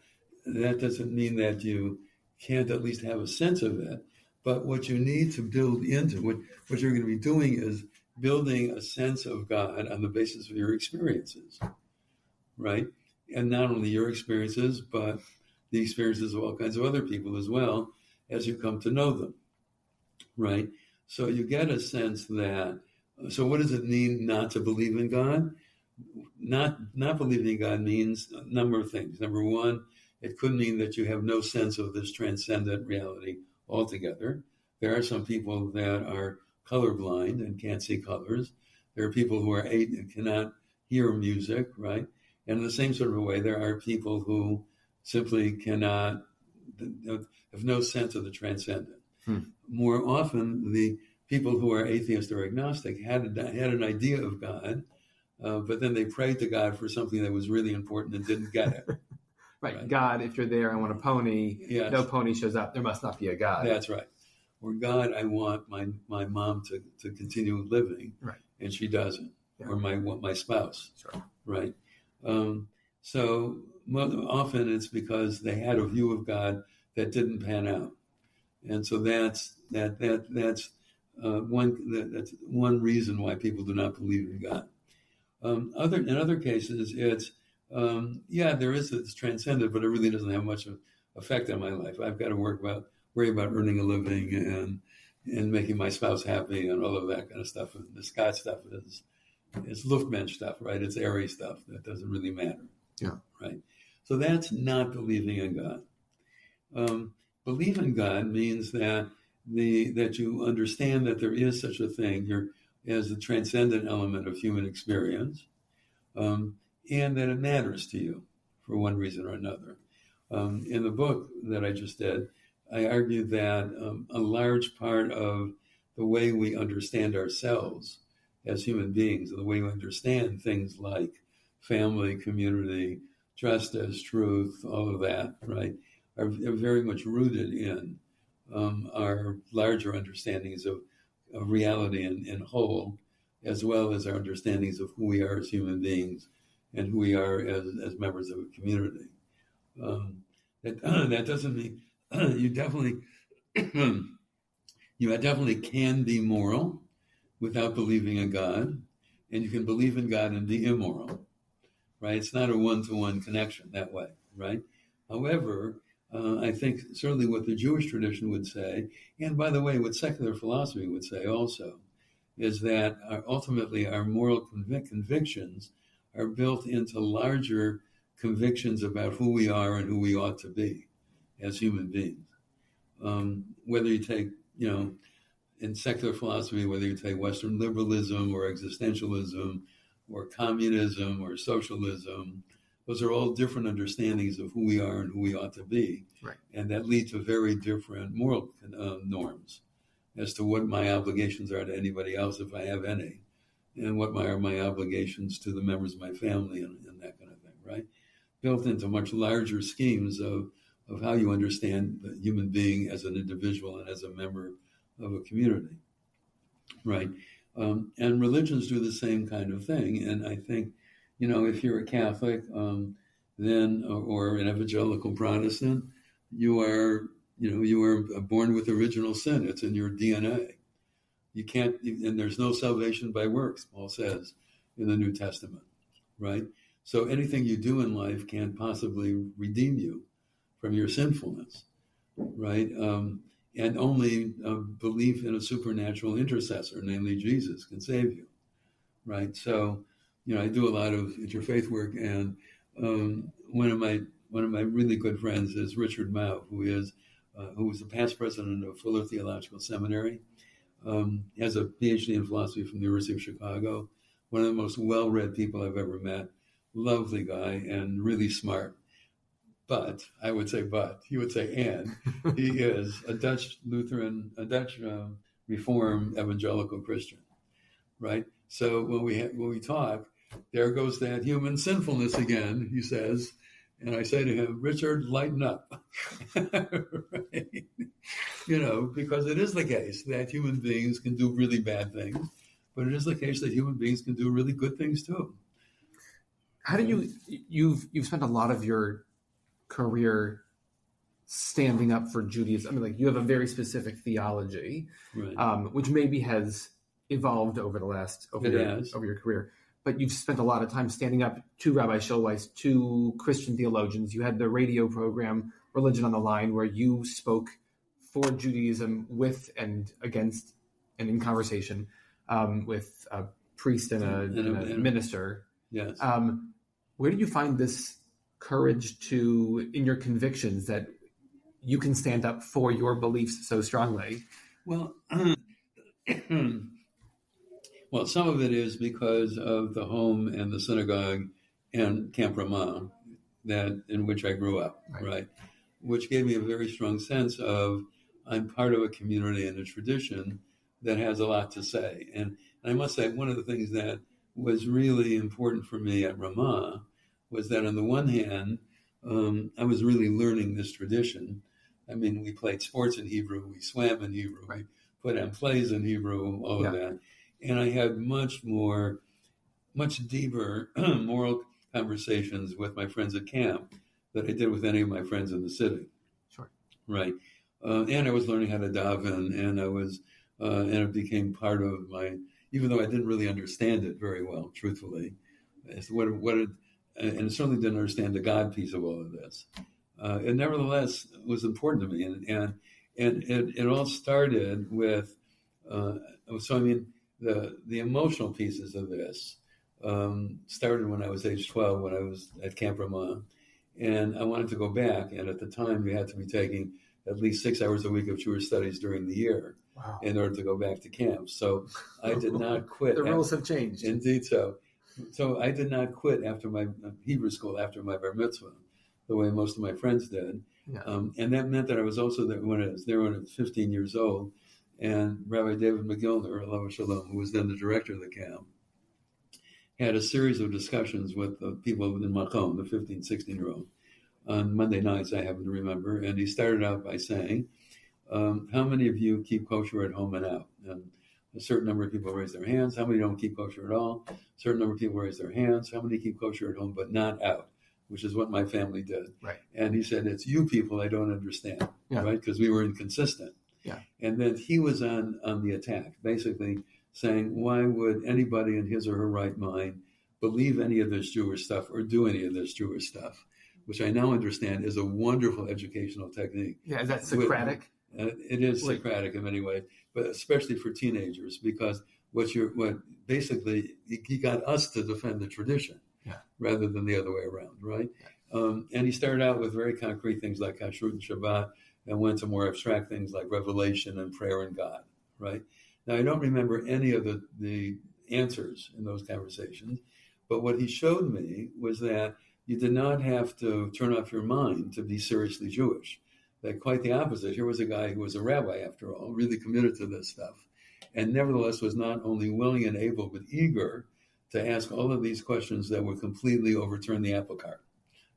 you can't at least have a sense of it. But what you need to build into, what you're going to be doing is building a sense of God on the basis of your experiences, right? And not only your experiences, but the experiences of all kinds of other people as well as you come to know them, right? So you get a sense that, so what does it mean not to believe in God? Not believing in God means a number of things. Number one, it could mean that you have no sense of this transcendent reality altogether. There are some people that are colorblind and can't see colors. There are people who are and cannot hear music, right? And in the same sort of a way, there are people who simply cannot, have no sense of the transcendent. More often, the people who are atheist or agnostic had an idea of God, but then they prayed to God for something that was really important and didn't get it. Right. God, if you're there, I want a pony. Yes. No pony shows up. There must not be a God. That's right. Or God, I want my mom to continue living, right? And she doesn't. Yeah. Or my spouse, sure. Right? So often it's because they had a view of God that didn't pan out, and so that's one reason why people do not believe in God. In other cases, it's there is this transcendent, but it really doesn't have much effect on my life. I've got to worry about earning a living and making my spouse happy and all of that kind of stuff. And the Scott stuff is Luftmensch stuff, right? It's airy stuff that doesn't really matter. Yeah. Right. So that's not believing in God. Believe in God means that you understand that there is such a thing as a transcendent element of human experience, and that it matters to you for one reason or another. In the book that I just did, I argued that a large part of the way we understand ourselves as human beings, and the way we understand things like family, community, justice, truth, all of that, right, are very much rooted in our larger understandings of reality in whole, as well as our understandings of who we are as human beings and who we are as members of a community. That doesn't mean you definitely you definitely can be moral without believing in God, and you can believe in God and be immoral, right? It's not a one-to-one connection that way, right? However, I think certainly what the Jewish tradition would say, and by the way, what secular philosophy would say also, is that ultimately our moral convictions are built into larger convictions about who we are and who we ought to be as human beings. Whether you take, in secular philosophy, whether you take Western liberalism or existentialism or communism or socialism, those are all different understandings of who we are and who we ought to be. Right. And that lead to very different moral norms as to what my obligations are to anybody else, if I have any, and what are my obligations to the members of my family and that kind of thing, right? Built into much larger schemes of how you understand the human being as an individual and as a member of a community, right? And religions do the same kind of thing. And I think, if you're a Catholic, then or an evangelical Protestant, you are born with original sin. It's in your DNA. You can't, and there's no salvation by works, Paul says in the New Testament, right? So anything you do in life can't possibly redeem you from your sinfulness, right? And only belief in a supernatural intercessor, namely Jesus, can save you, right? So, I do a lot of interfaith work, and one of my really good friends is Richard Mao, who was the past president of Fuller Theological Seminary. He has a PhD in philosophy from the University of Chicago. One of the most well-read people I've ever met. Lovely guy and really smart. But he would say, and he is a Dutch Lutheran, a Dutch Reformed evangelical Christian, right? So when we talk, there goes that human sinfulness again, he says. And I say to him, Richard, lighten up, right? Because it is the case that human beings can do really bad things, but it is the case that human beings can do really good things too. How do you've spent a lot of your career standing up for Judaism? I mean, you have a very specific theology, right. Which maybe has evolved over your career. But you've spent a lot of time standing up to Rabbi Schulweis, to Christian theologians. You had the radio program Religion on the Line, where you spoke for Judaism with and against and in conversation with a priest and a minister. Yes. Where did you find this courage in your convictions that you can stand up for your beliefs so strongly? Well, some of it is because of the home and the synagogue and Camp Ramah in which I grew up, right? Which gave me a very strong sense of I'm part of a community and a tradition that has a lot to say. And I must say, one of the things that was really important for me at Ramah was that on the one hand, I was really learning this tradition. I mean, we played sports in Hebrew, we swam in Hebrew, we put on plays in Hebrew, all of that. And I had much deeper moral conversations with my friends at camp than I did with any of my friends in the city. Sure. Right. And I was learning how to daven, and and it became part of even though I didn't really understand it very well, truthfully, and certainly didn't understand the God piece of all of this. It nevertheless was important to me. And it all started with, the emotional pieces of this started when I was age 12, when I was at Camp Ramah, and I wanted to go back. And at the time, we had to be taking at least 6 hours a week of Jewish studies during the year in order to go back to camp. So I did not quit. The rules have changed. Indeed so. So I did not quit after my Hebrew school, after my bar mitzvah, the way most of my friends did. Yeah. And that meant that I was also there when I was 15 years old. And Rabbi David McGillner, Alav Shalom, who was then the director of the camp, had a series of discussions with the people in Makom, the 15, 16-year-old, on Monday nights, I happen to remember. And he started out by saying, how many of you keep kosher at home and out? And a certain number of people raise their hands. How many don't keep kosher at all? A certain number of people raise their hands. How many keep kosher at home but not out? which is what my family did. Right. And he said, it's you people I don't understand, Yeah. right? Because we were inconsistent. Yeah. And then he was on the attack, basically saying, why would anybody in his or her right mind believe any of this Jewish stuff or do any of this Jewish stuff, which I now understand is a wonderful educational technique. Yeah, is that Socratic? It is Socratic in many ways, but especially for teenagers, because basically he got us to defend the tradition rather than the other way around, right? Yeah. And he started out with very concrete things like Kashrut and Shabbat, and went to more abstract things like revelation and prayer and God, right? Now, I don't remember any of the answers in those conversations, but what he showed me was that you did not have to turn off your mind to be seriously Jewish. That quite the opposite. Here was a guy who was a rabbi, after all, really committed to this stuff, and nevertheless was not only willing and able, but eager to ask all of these questions that would completely overturn the apple cart,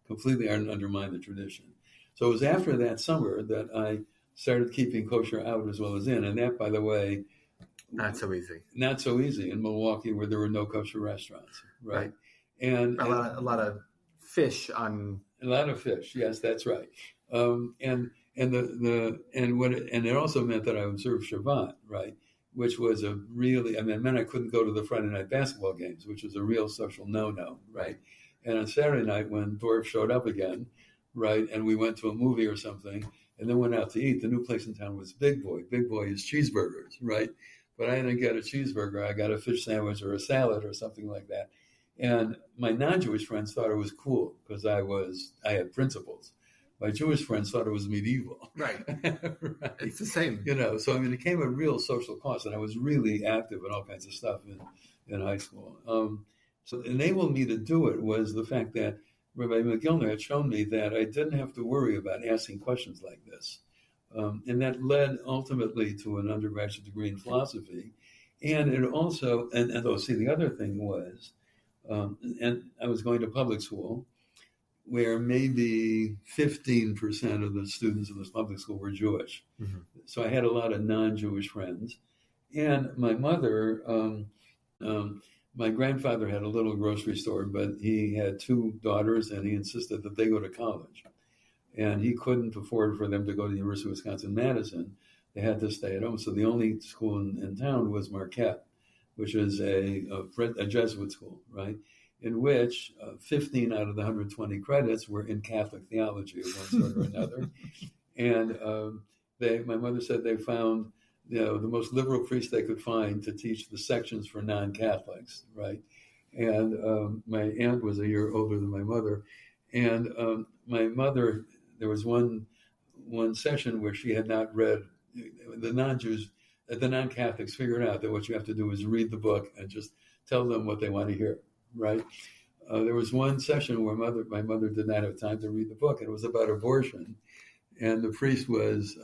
completely undermine the tradition. So it was after that summer that I started keeping kosher out as well as in. And that, by the way, not so easy. Not so easy in Milwaukee, where there were no kosher restaurants, right? And a lot of fish on. A lot of fish, yes, that's right. And it also meant that I would serve Shabbat, right? Which was it meant I couldn't go to the Friday night basketball games, which was a real social no-no, right? And on Saturday night, when Dorff showed up again, right, and we went to a movie or something, and then went out to eat, the new place in town was Big Boy. Big Boy is cheeseburgers, right? But I didn't get a cheeseburger. I got a fish sandwich or a salad or something like that. And my non-Jewish friends thought it was cool because I had principles. My Jewish friends thought it was medieval. Right. Right. It's the same. So it became a real social cost, and I was really active in all kinds of stuff in high school. So what enabled me to do it was the fact that Rabbi McGillner had shown me that I didn't have to worry about asking questions like this. And that led ultimately to an undergraduate degree in philosophy. And it also, the other thing was, and I was going to public school, where maybe 15% of the students in this public school were Jewish. Mm-hmm. So I had a lot of non-Jewish friends. And my mother, my grandfather had a little grocery store, but he had two daughters, and he insisted that they go to college. And he couldn't afford for them to go to the University of Wisconsin-Madison. They had to stay at home. So the only school in town was Marquette, which is a Jesuit school, right? In which 15 out of the 120 credits were in Catholic theology of one sort or another. And my mother said they found the most liberal priest they could find to teach the sections for non-Catholics, right? And my aunt was a year older than my mother. And my mother, there was one session where she had not read, the non-Jews, the non-Catholics figured out that what you have to do is read the book and just tell them what they want to hear, right? There was one session where my mother did not have time to read the book, and it was about abortion. And the priest was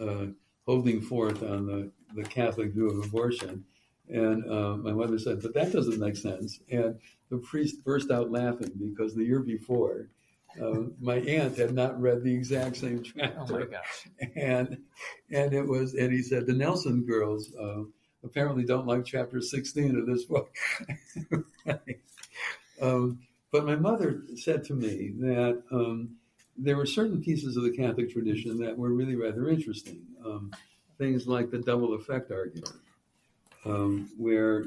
holding forth on the Catholic view of abortion. And my mother said, but that doesn't make sense. And the priest burst out laughing because the year before, my aunt had not read the exact same chapter. Oh my gosh. And he said, the Nelson girls apparently don't like chapter 16 of this book. Right. But my mother said to me that there were certain pieces of the Catholic tradition that were really rather interesting. Things like the double effect argument, where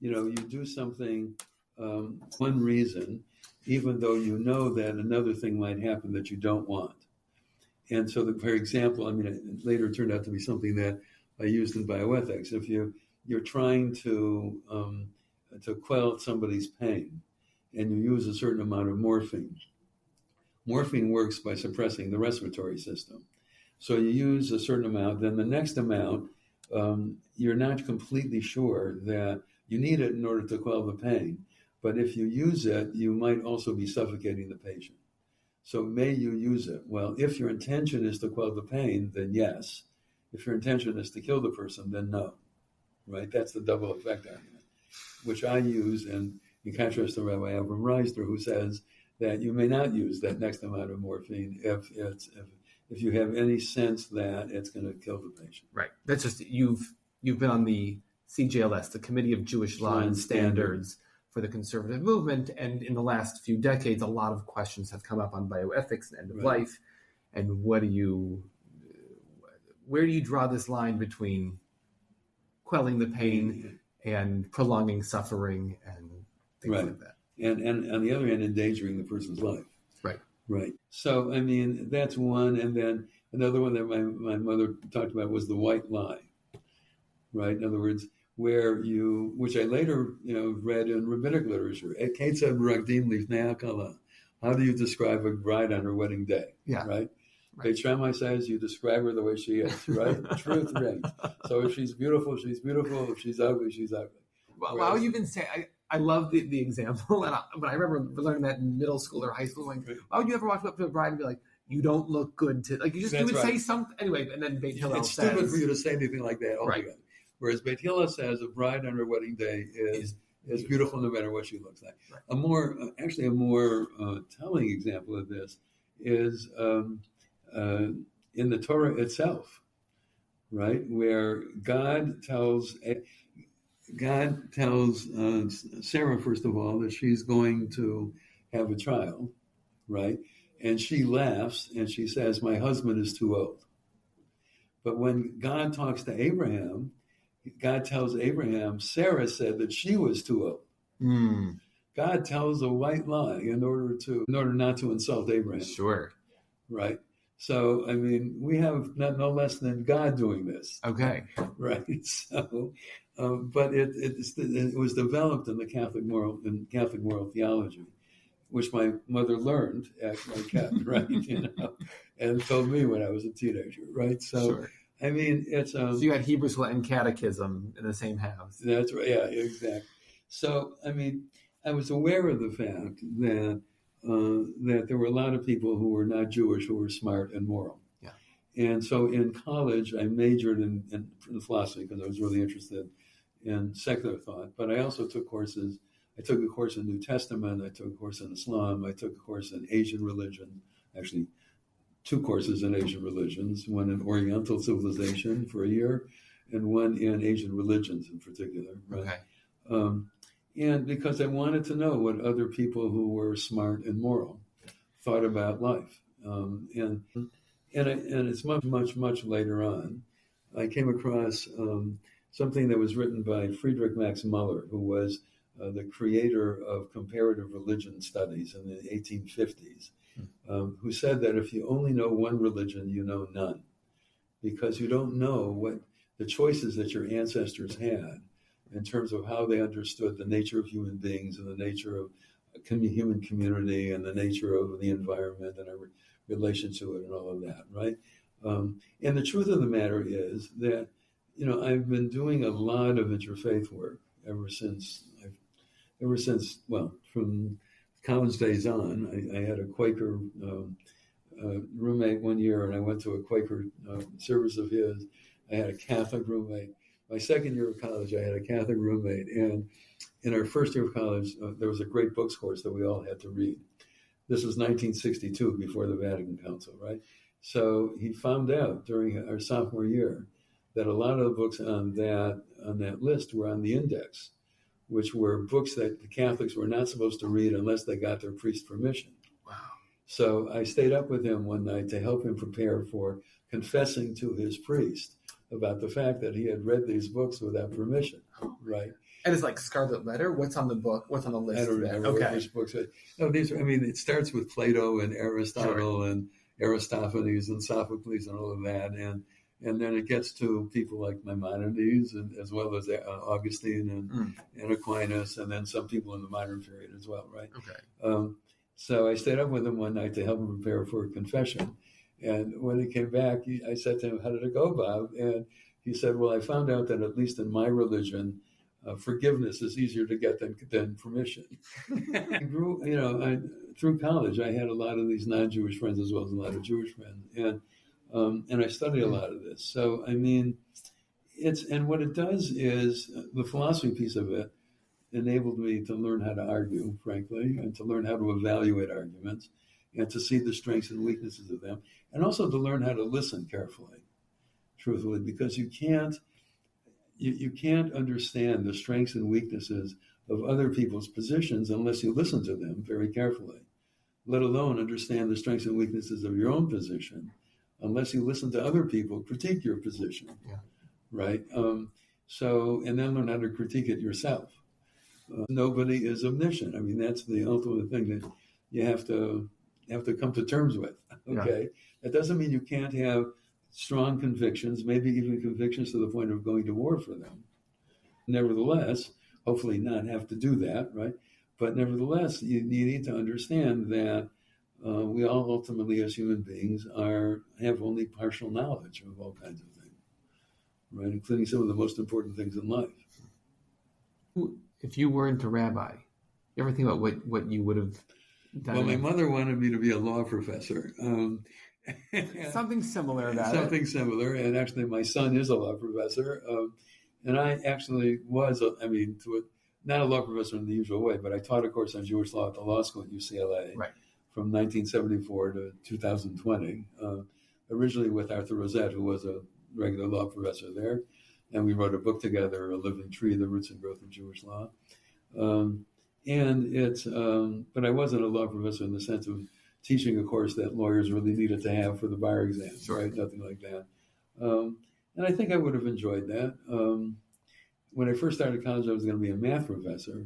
you do something one reason, even though you know that another thing might happen that you don't want. And so, for example, it later turned out to be something that I used in bioethics. If you're trying to quell somebody's pain, and you use a certain amount of morphine. Morphine works by suppressing the respiratory system. So you use a certain amount, then the next amount, you're not completely sure that you need it in order to quell the pain. But if you use it, you might also be suffocating the patient. So may you use it? Well, if your intention is to quell the pain, then yes. If your intention is to kill the person, then no. Right? That's the double effect argument, which I use in contrast to Rabbi Avraham Reister, who says that you may not use that next amount of morphine if you have any sense that it's going to kill the patient. Right. That's just you've been on the CJLS, the Committee of Jewish Law and Standards, for the conservative movement. And in the last few decades, a lot of questions have come up on bioethics and end of life. And where do you draw this line between quelling the pain and prolonging suffering and things like that? And on the other hand, endangering the person's life. Right. So, I mean, that's one. And then another one that my mother talked about was the white lie, right? In other words, which I later, read in rabbinic literature. How do you describe a bride on her wedding day? Yeah. Right? Beit Shammai says you describe her the way she is, right? Truth reigns. So if she's beautiful, she's beautiful. If she's ugly, she's ugly. Well, you even say, I love the example, but I remember learning that in middle school or high school. Like, why would you ever walk up to a bride and be like, "You don't look good to," like, you would say something anyway, and then Beit Hillel says, it's stupid for you to say anything like that altogether. Right. Whereas Beit Hillel says a bride on her wedding day is beautiful no matter what she looks like. Right. A more telling example of this is in the Torah itself, right, where God tells Sarah, first of all, that she's going to have a child, right? And she laughs and she says, "My husband is too old." But when God talks to Abraham, God tells Abraham, Sarah said that she was too old. God tells a white lie in order not to insult Abraham. Sure. Right? So, I mean, we have no less than God doing this. Okay. Right? So, but it was developed in the Catholic moral theology, which my mother learned at my camp, right? And told me when I was a teenager, right? So, sure. I mean, it's so you had Hebrew school and catechism in the same house. That's right. Yeah, exactly. So, I mean, I was aware of the fact that there were a lot of people who were not Jewish who were smart and moral. Yeah. And so in college, I majored in philosophy because I was really interested in secular thought. But I also took courses. I took a course in New Testament. I took a course in Islam. I took a course in Asian religion. Actually, 2 courses in Asian religions, one in Oriental civilization for a year, and one in Asian religions in particular. Right? Okay. And because I wanted to know what other people who were smart and moral thought about life. And it's much later on, I came across something that was written by Friedrich Max Muller, who was the creator of comparative religion studies in the 1850s, who said that if you only know one religion, you know none, because you don't know what the choices that your ancestors had in terms of how they understood the nature of human beings and the nature of human community and the nature of the environment and our relation to it and all of that, right? And the truth of the matter is that, I've been doing a lot of interfaith work ever since, from college days on. I had a Quaker roommate one year, and I went to a Quaker service of his. I had a Catholic roommate. My second year of college, I had a Catholic roommate. And in our first year of college, there was a great books course that we all had to read. This was 1962, before the Vatican Council, right? So he found out during our sophomore year that a lot of the books on that list were on the index, which were books that the Catholics were not supposed to read unless they got their priest's permission. Wow. So I stayed up with him one night to help him prepare for confessing to his priest about the fact that he had read these books without permission, right? And it's like Scarlet Letter. What's on the book? What's on the list? I don't remember which books. No, it starts with Plato and Aristotle and Aristophanes and Sophocles and all of that, and then it gets to people like Maimonides, and as well as Augustine and Aquinas, and then some people in the modern period as well, right? Okay. So I stayed up with him one night to help him prepare for a confession. And when he came back, I said to him, "How did it go, Bob?" And he said, "Well, I found out that at least in my religion, forgiveness is easier to get than permission." I grew, through college, I had a lot of these non-Jewish friends as well as a lot of Jewish friends, and I studied a lot of this. So, I mean, and what it does is the philosophy piece of it enabled me to learn how to argue, frankly, and to learn how to evaluate arguments, and to see the strengths and weaknesses of them, and also to learn how to listen carefully, truthfully, because you can't understand the strengths and weaknesses of other people's positions unless you listen to them very carefully, let alone understand the strengths and weaknesses of your own position, unless you listen to other people critique your position, right? And then learn how to critique it yourself. Nobody is omniscient. I mean, that's the ultimate thing that you have to come to terms with, okay? That doesn't mean you can't have strong convictions, maybe even convictions to the point of going to war for them. Nevertheless, hopefully not have to do that, right? But nevertheless, you need to understand that we all ultimately, as human beings, have only partial knowledge of all kinds of things, right? Including some of the most important things in life. If you weren't a rabbi, you ever think about what you would have done? Well, my mother wanted me to be a law professor. Something similar about Something similar. And actually, my son is a law professor. And I actually was, not a law professor in the usual way, but I taught a course on Jewish law at the law school at UCLA from 1974 to 2020, originally with Arthur Rosette, who was a regular law professor there. And we wrote a book together, A Living Tree, The Roots and Growth of Jewish Law. But I wasn't a law professor in the sense of teaching a course that lawyers really needed to have for the bar exams, right? Nothing like that. And I think I would have enjoyed that. When I first started college, I was going to be a math professor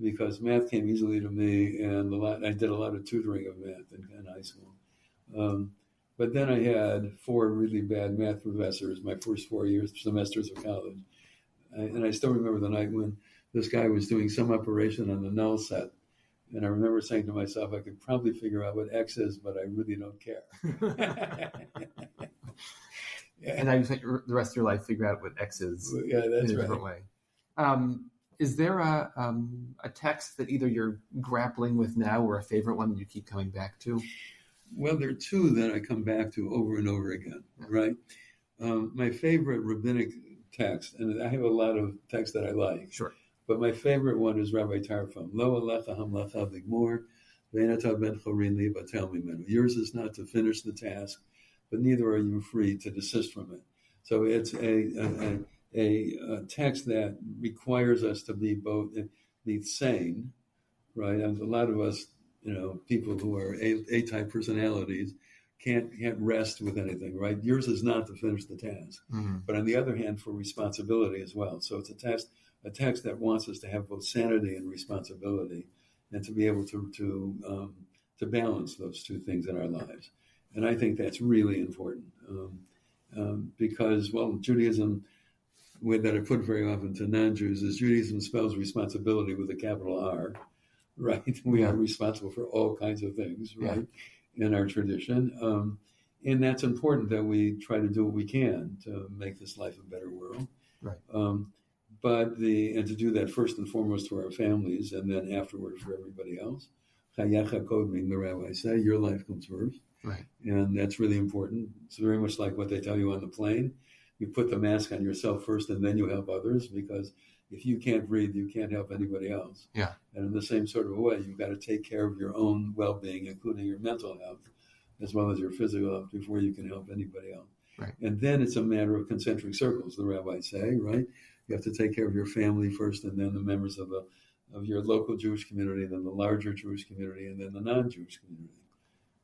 because math came easily to me, and I did a lot of tutoring of math in high school. But then I had 4 really bad math professors my first 4 semesters of college. And I still remember the night when this guy was doing some operation on the null set. And I remember saying to myself, I could probably figure out what X is, but I really don't care. And now you spent the rest of your life figure out what X is that's in a different way. Is there a text that either you're grappling with now or a favorite one that you keep coming back to? Well, there are 2 that I come back to over and over again, right? My favorite rabbinic text, and I have a lot of texts that I like. Sure. But my favorite one is Rabbi Tarfon. Lo alecha hamlacha v'gmor, ve'enata ben chorin li batel mimenu. Yours is not to finish the task, but neither are you free to desist from it. So it's a text that requires us to be sane, right? And a lot of us, people who are A-type personalities can't rest with anything, right? Yours is not to finish the task, but on the other hand, for responsibility as well. So it's a text that wants us to have both sanity and responsibility, and to be able to balance those 2 things in our lives. And I think that's really important because, Judaism, the way that I put very often to non-Jews, is Judaism spells responsibility with a capital R, right? We are responsible for all kinds of things, right, in our tradition. And that's important that we try to do what we can to make this life a better world. Right. And to do that first and foremost for our families, and then afterward for everybody else. Chayecha kodmim, the rabbis say, your life comes first. Right. And that's really important. It's very much like what they tell you on the plane. You put the mask on yourself first, and then you help others, because if you can't breathe, you can't help anybody else. Yeah. And in the same sort of way, you've got to take care of your own well-being, including your mental health, as well as your physical health, before you can help anybody else. Right. And then it's a matter of concentric circles, the rabbis say, right? You have to take care of your family first, and then the members of your local Jewish community, then the larger Jewish community, and then the non-Jewish community,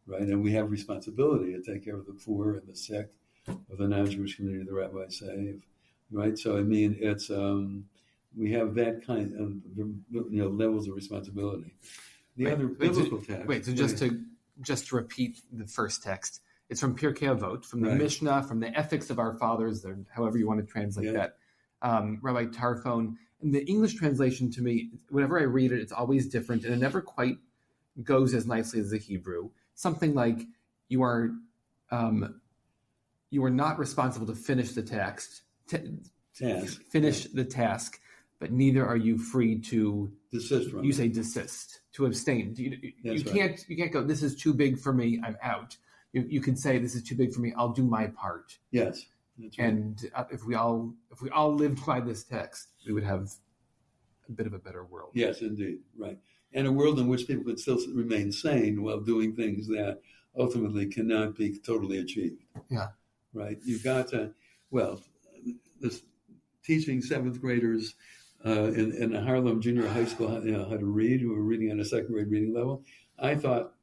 right? And we have responsibility to take care of the poor and the sick of the non-Jewish community, the rabbis say, right? So, it's we have that kind of levels of responsibility. The other biblical text. So just to repeat the first text, it's from Pirkei Avot, from the Mishnah, from the Ethics of Our Fathers, however you want to translate that. Rabbi Tarfon. And the English translation, to me, whenever I read it, it's always different, and it never quite goes as nicely as the Hebrew. Something like you are not responsible to finish the task, the task, but neither are you free to desist from. You say desist, to abstain. You can't go, this is too big for me, I'm out. You can say, this is too big for me, I'll do my part. Yes. That's right. And if we all lived by this text, we would have a bit of a better world. Yes, indeed, right. And a world in which people could still remain sane while doing things that ultimately cannot be totally achieved. Yeah. Right. You've got to, teaching 7th graders in Harlem Junior High School, how to read. We were reading on a second grade reading level. I thought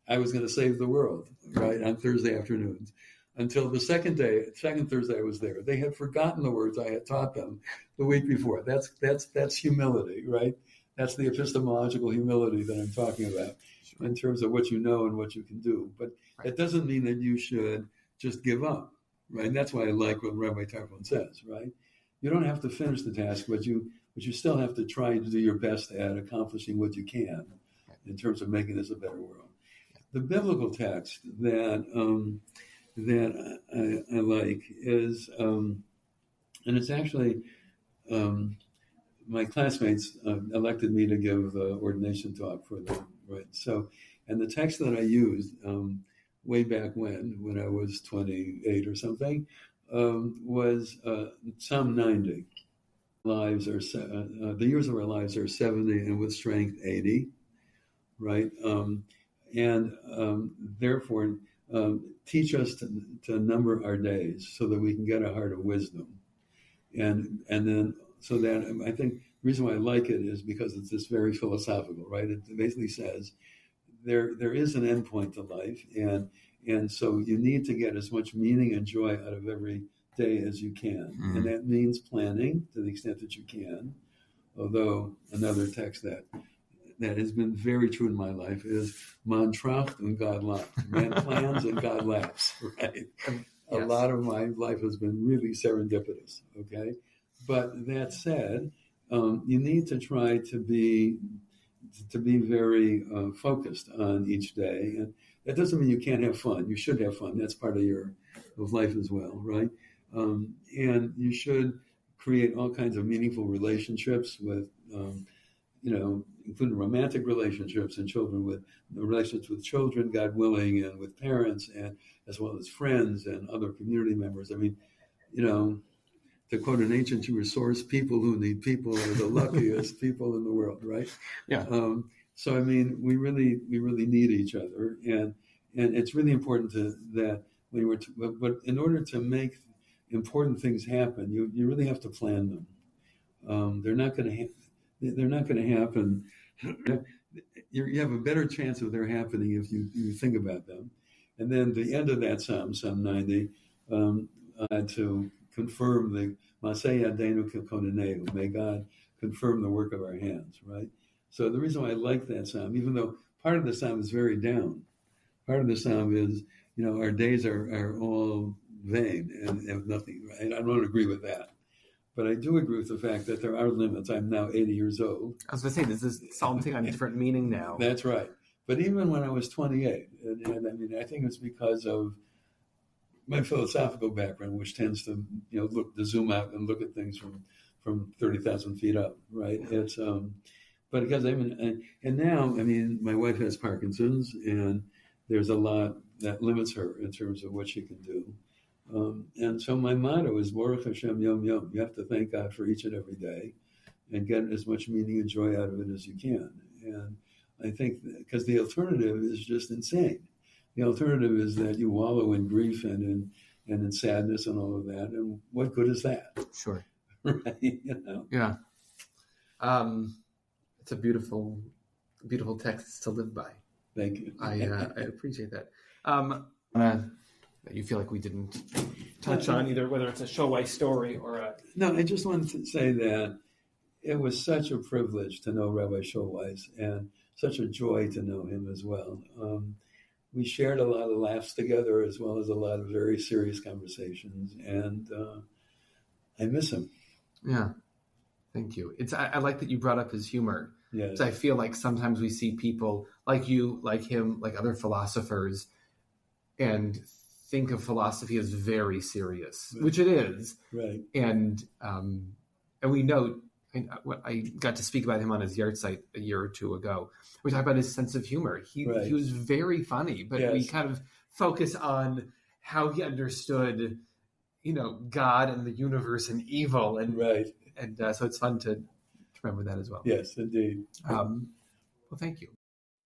I was going to save the world, right, on Thursday afternoons. Until the second Thursday I was there. They had forgotten the words I had taught them the week before. That's humility, right? That's the epistemological humility that I'm talking about in terms of what you know and what you can do. But it doesn't mean that you should just give up, right? And that's why I like what Rabbi Tarfon says, right? You don't have to finish the task, but you still have to try to do your best at accomplishing what you can in terms of making this a better world. The biblical text that I like is, and it's actually, my classmates elected me to give the ordination talk for them, right? So, and the text that I used way back when I was 28 or something, was Psalm 90. The years of our lives are 70, and with strength 80, right? Therefore, teach us to number our days so that we can get a heart of wisdom. And then, so that I think the reason why I like it is because it's just very philosophical, right? It basically says there is an end point to life, and so you need to get as much meaning and joy out of every day as you can. Mm-hmm. And that means planning to the extent that you can. Although another text that has been very true in my life is man tracht and God laughs. Man plans and God laughs, right? Yes. A lot of my life has been really serendipitous, okay? But that said, you need to try to be very focused on each day. And that doesn't mean you can't have fun. You should have fun. That's part of life as well, right? And you should create all kinds of meaningful relationships with, including romantic relationships and relationships with children, God willing, and with parents, and as well as friends and other community members. I mean, to quote an ancient Jewish source, people who need people are the luckiest people in the world, right? Yeah. So I mean, we really need each other, and it's really important that but in order to make important things happen, you really have to plan them. They're not going to happen. You have a better chance of their happening if you think about them. And then the end of that Psalm 90, to confirm the Maseh Yadeinu Kilkoneneu, may God confirm the work of our hands, right? So the reason why I like that Psalm, even though part of the Psalm is very down, part of the Psalm is, our days are all vain and have nothing, right? I don't agree with that. But I do agree with the fact that there are limits. I'm now 80 years old. I was going to say, does this Psalm take on a different meaning now? That's right. But even when I was 28, and I mean, I think it's because of my philosophical background, which tends to, to zoom out and look at things from 30,000 feet up, right? It's, but because and now, I mean, my wife has Parkinson's, and there's a lot that limits her in terms of what she can do. And so my motto is Baruch Hashem Yom Yom. You have to thank God for each and every day and get as much meaning and joy out of it as you can. And I think because the alternative is just insane. The alternative is that you wallow in grief and in sadness and all of that. And what good is that? Sure. Right? Yeah. It's a beautiful, beautiful text to live by. Thank you. I appreciate that. That you feel like we didn't touch on either, whether it's a Schulweis story or a... No, I just wanted to say that it was such a privilege to know Rabbi Schulweis and such a joy to know him as well. We shared a lot of laughs together as well as a lot of very serious conversations, and I miss him. Yeah, thank you. I like that you brought up his humor. Yes. I feel like sometimes we see people like you, like him, like other philosophers, and think of philosophy as very serious, right. Which it is. Right. And we know, I got to speak about him on his yard site a year or two ago. We talked about his sense of humor. He was very funny, but yes. We kind of focus on how he understood, God and the universe and evil. And right. And so it's fun to remember that as well. Yes, indeed. Well, thank you.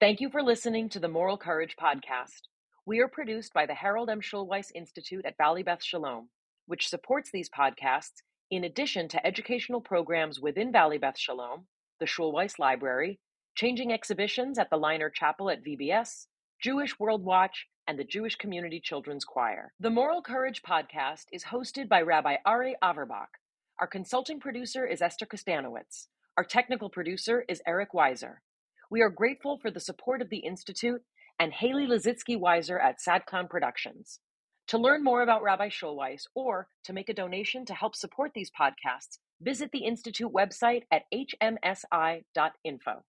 Thank you for listening to the Moral Courage podcast. We are produced by the Harold M. Schulweis Institute at Valley Beth Shalom, which supports these podcasts in addition to educational programs within Valley Beth Shalom, the Schulweis Library, changing exhibitions at the Liner Chapel at VBS, Jewish World Watch, and the Jewish Community Children's Choir. The Moral Courage podcast is hosted by Rabbi Ari Averbach. Our consulting producer is Esther Kostanowitz. Our technical producer is Eric Weiser. We are grateful for the support of the Institute and Haley Lazitsky-Weiser at SADCON Productions. To learn more about Rabbi Schulweis or to make a donation to help support these podcasts, visit the Institute website at hmsi.info.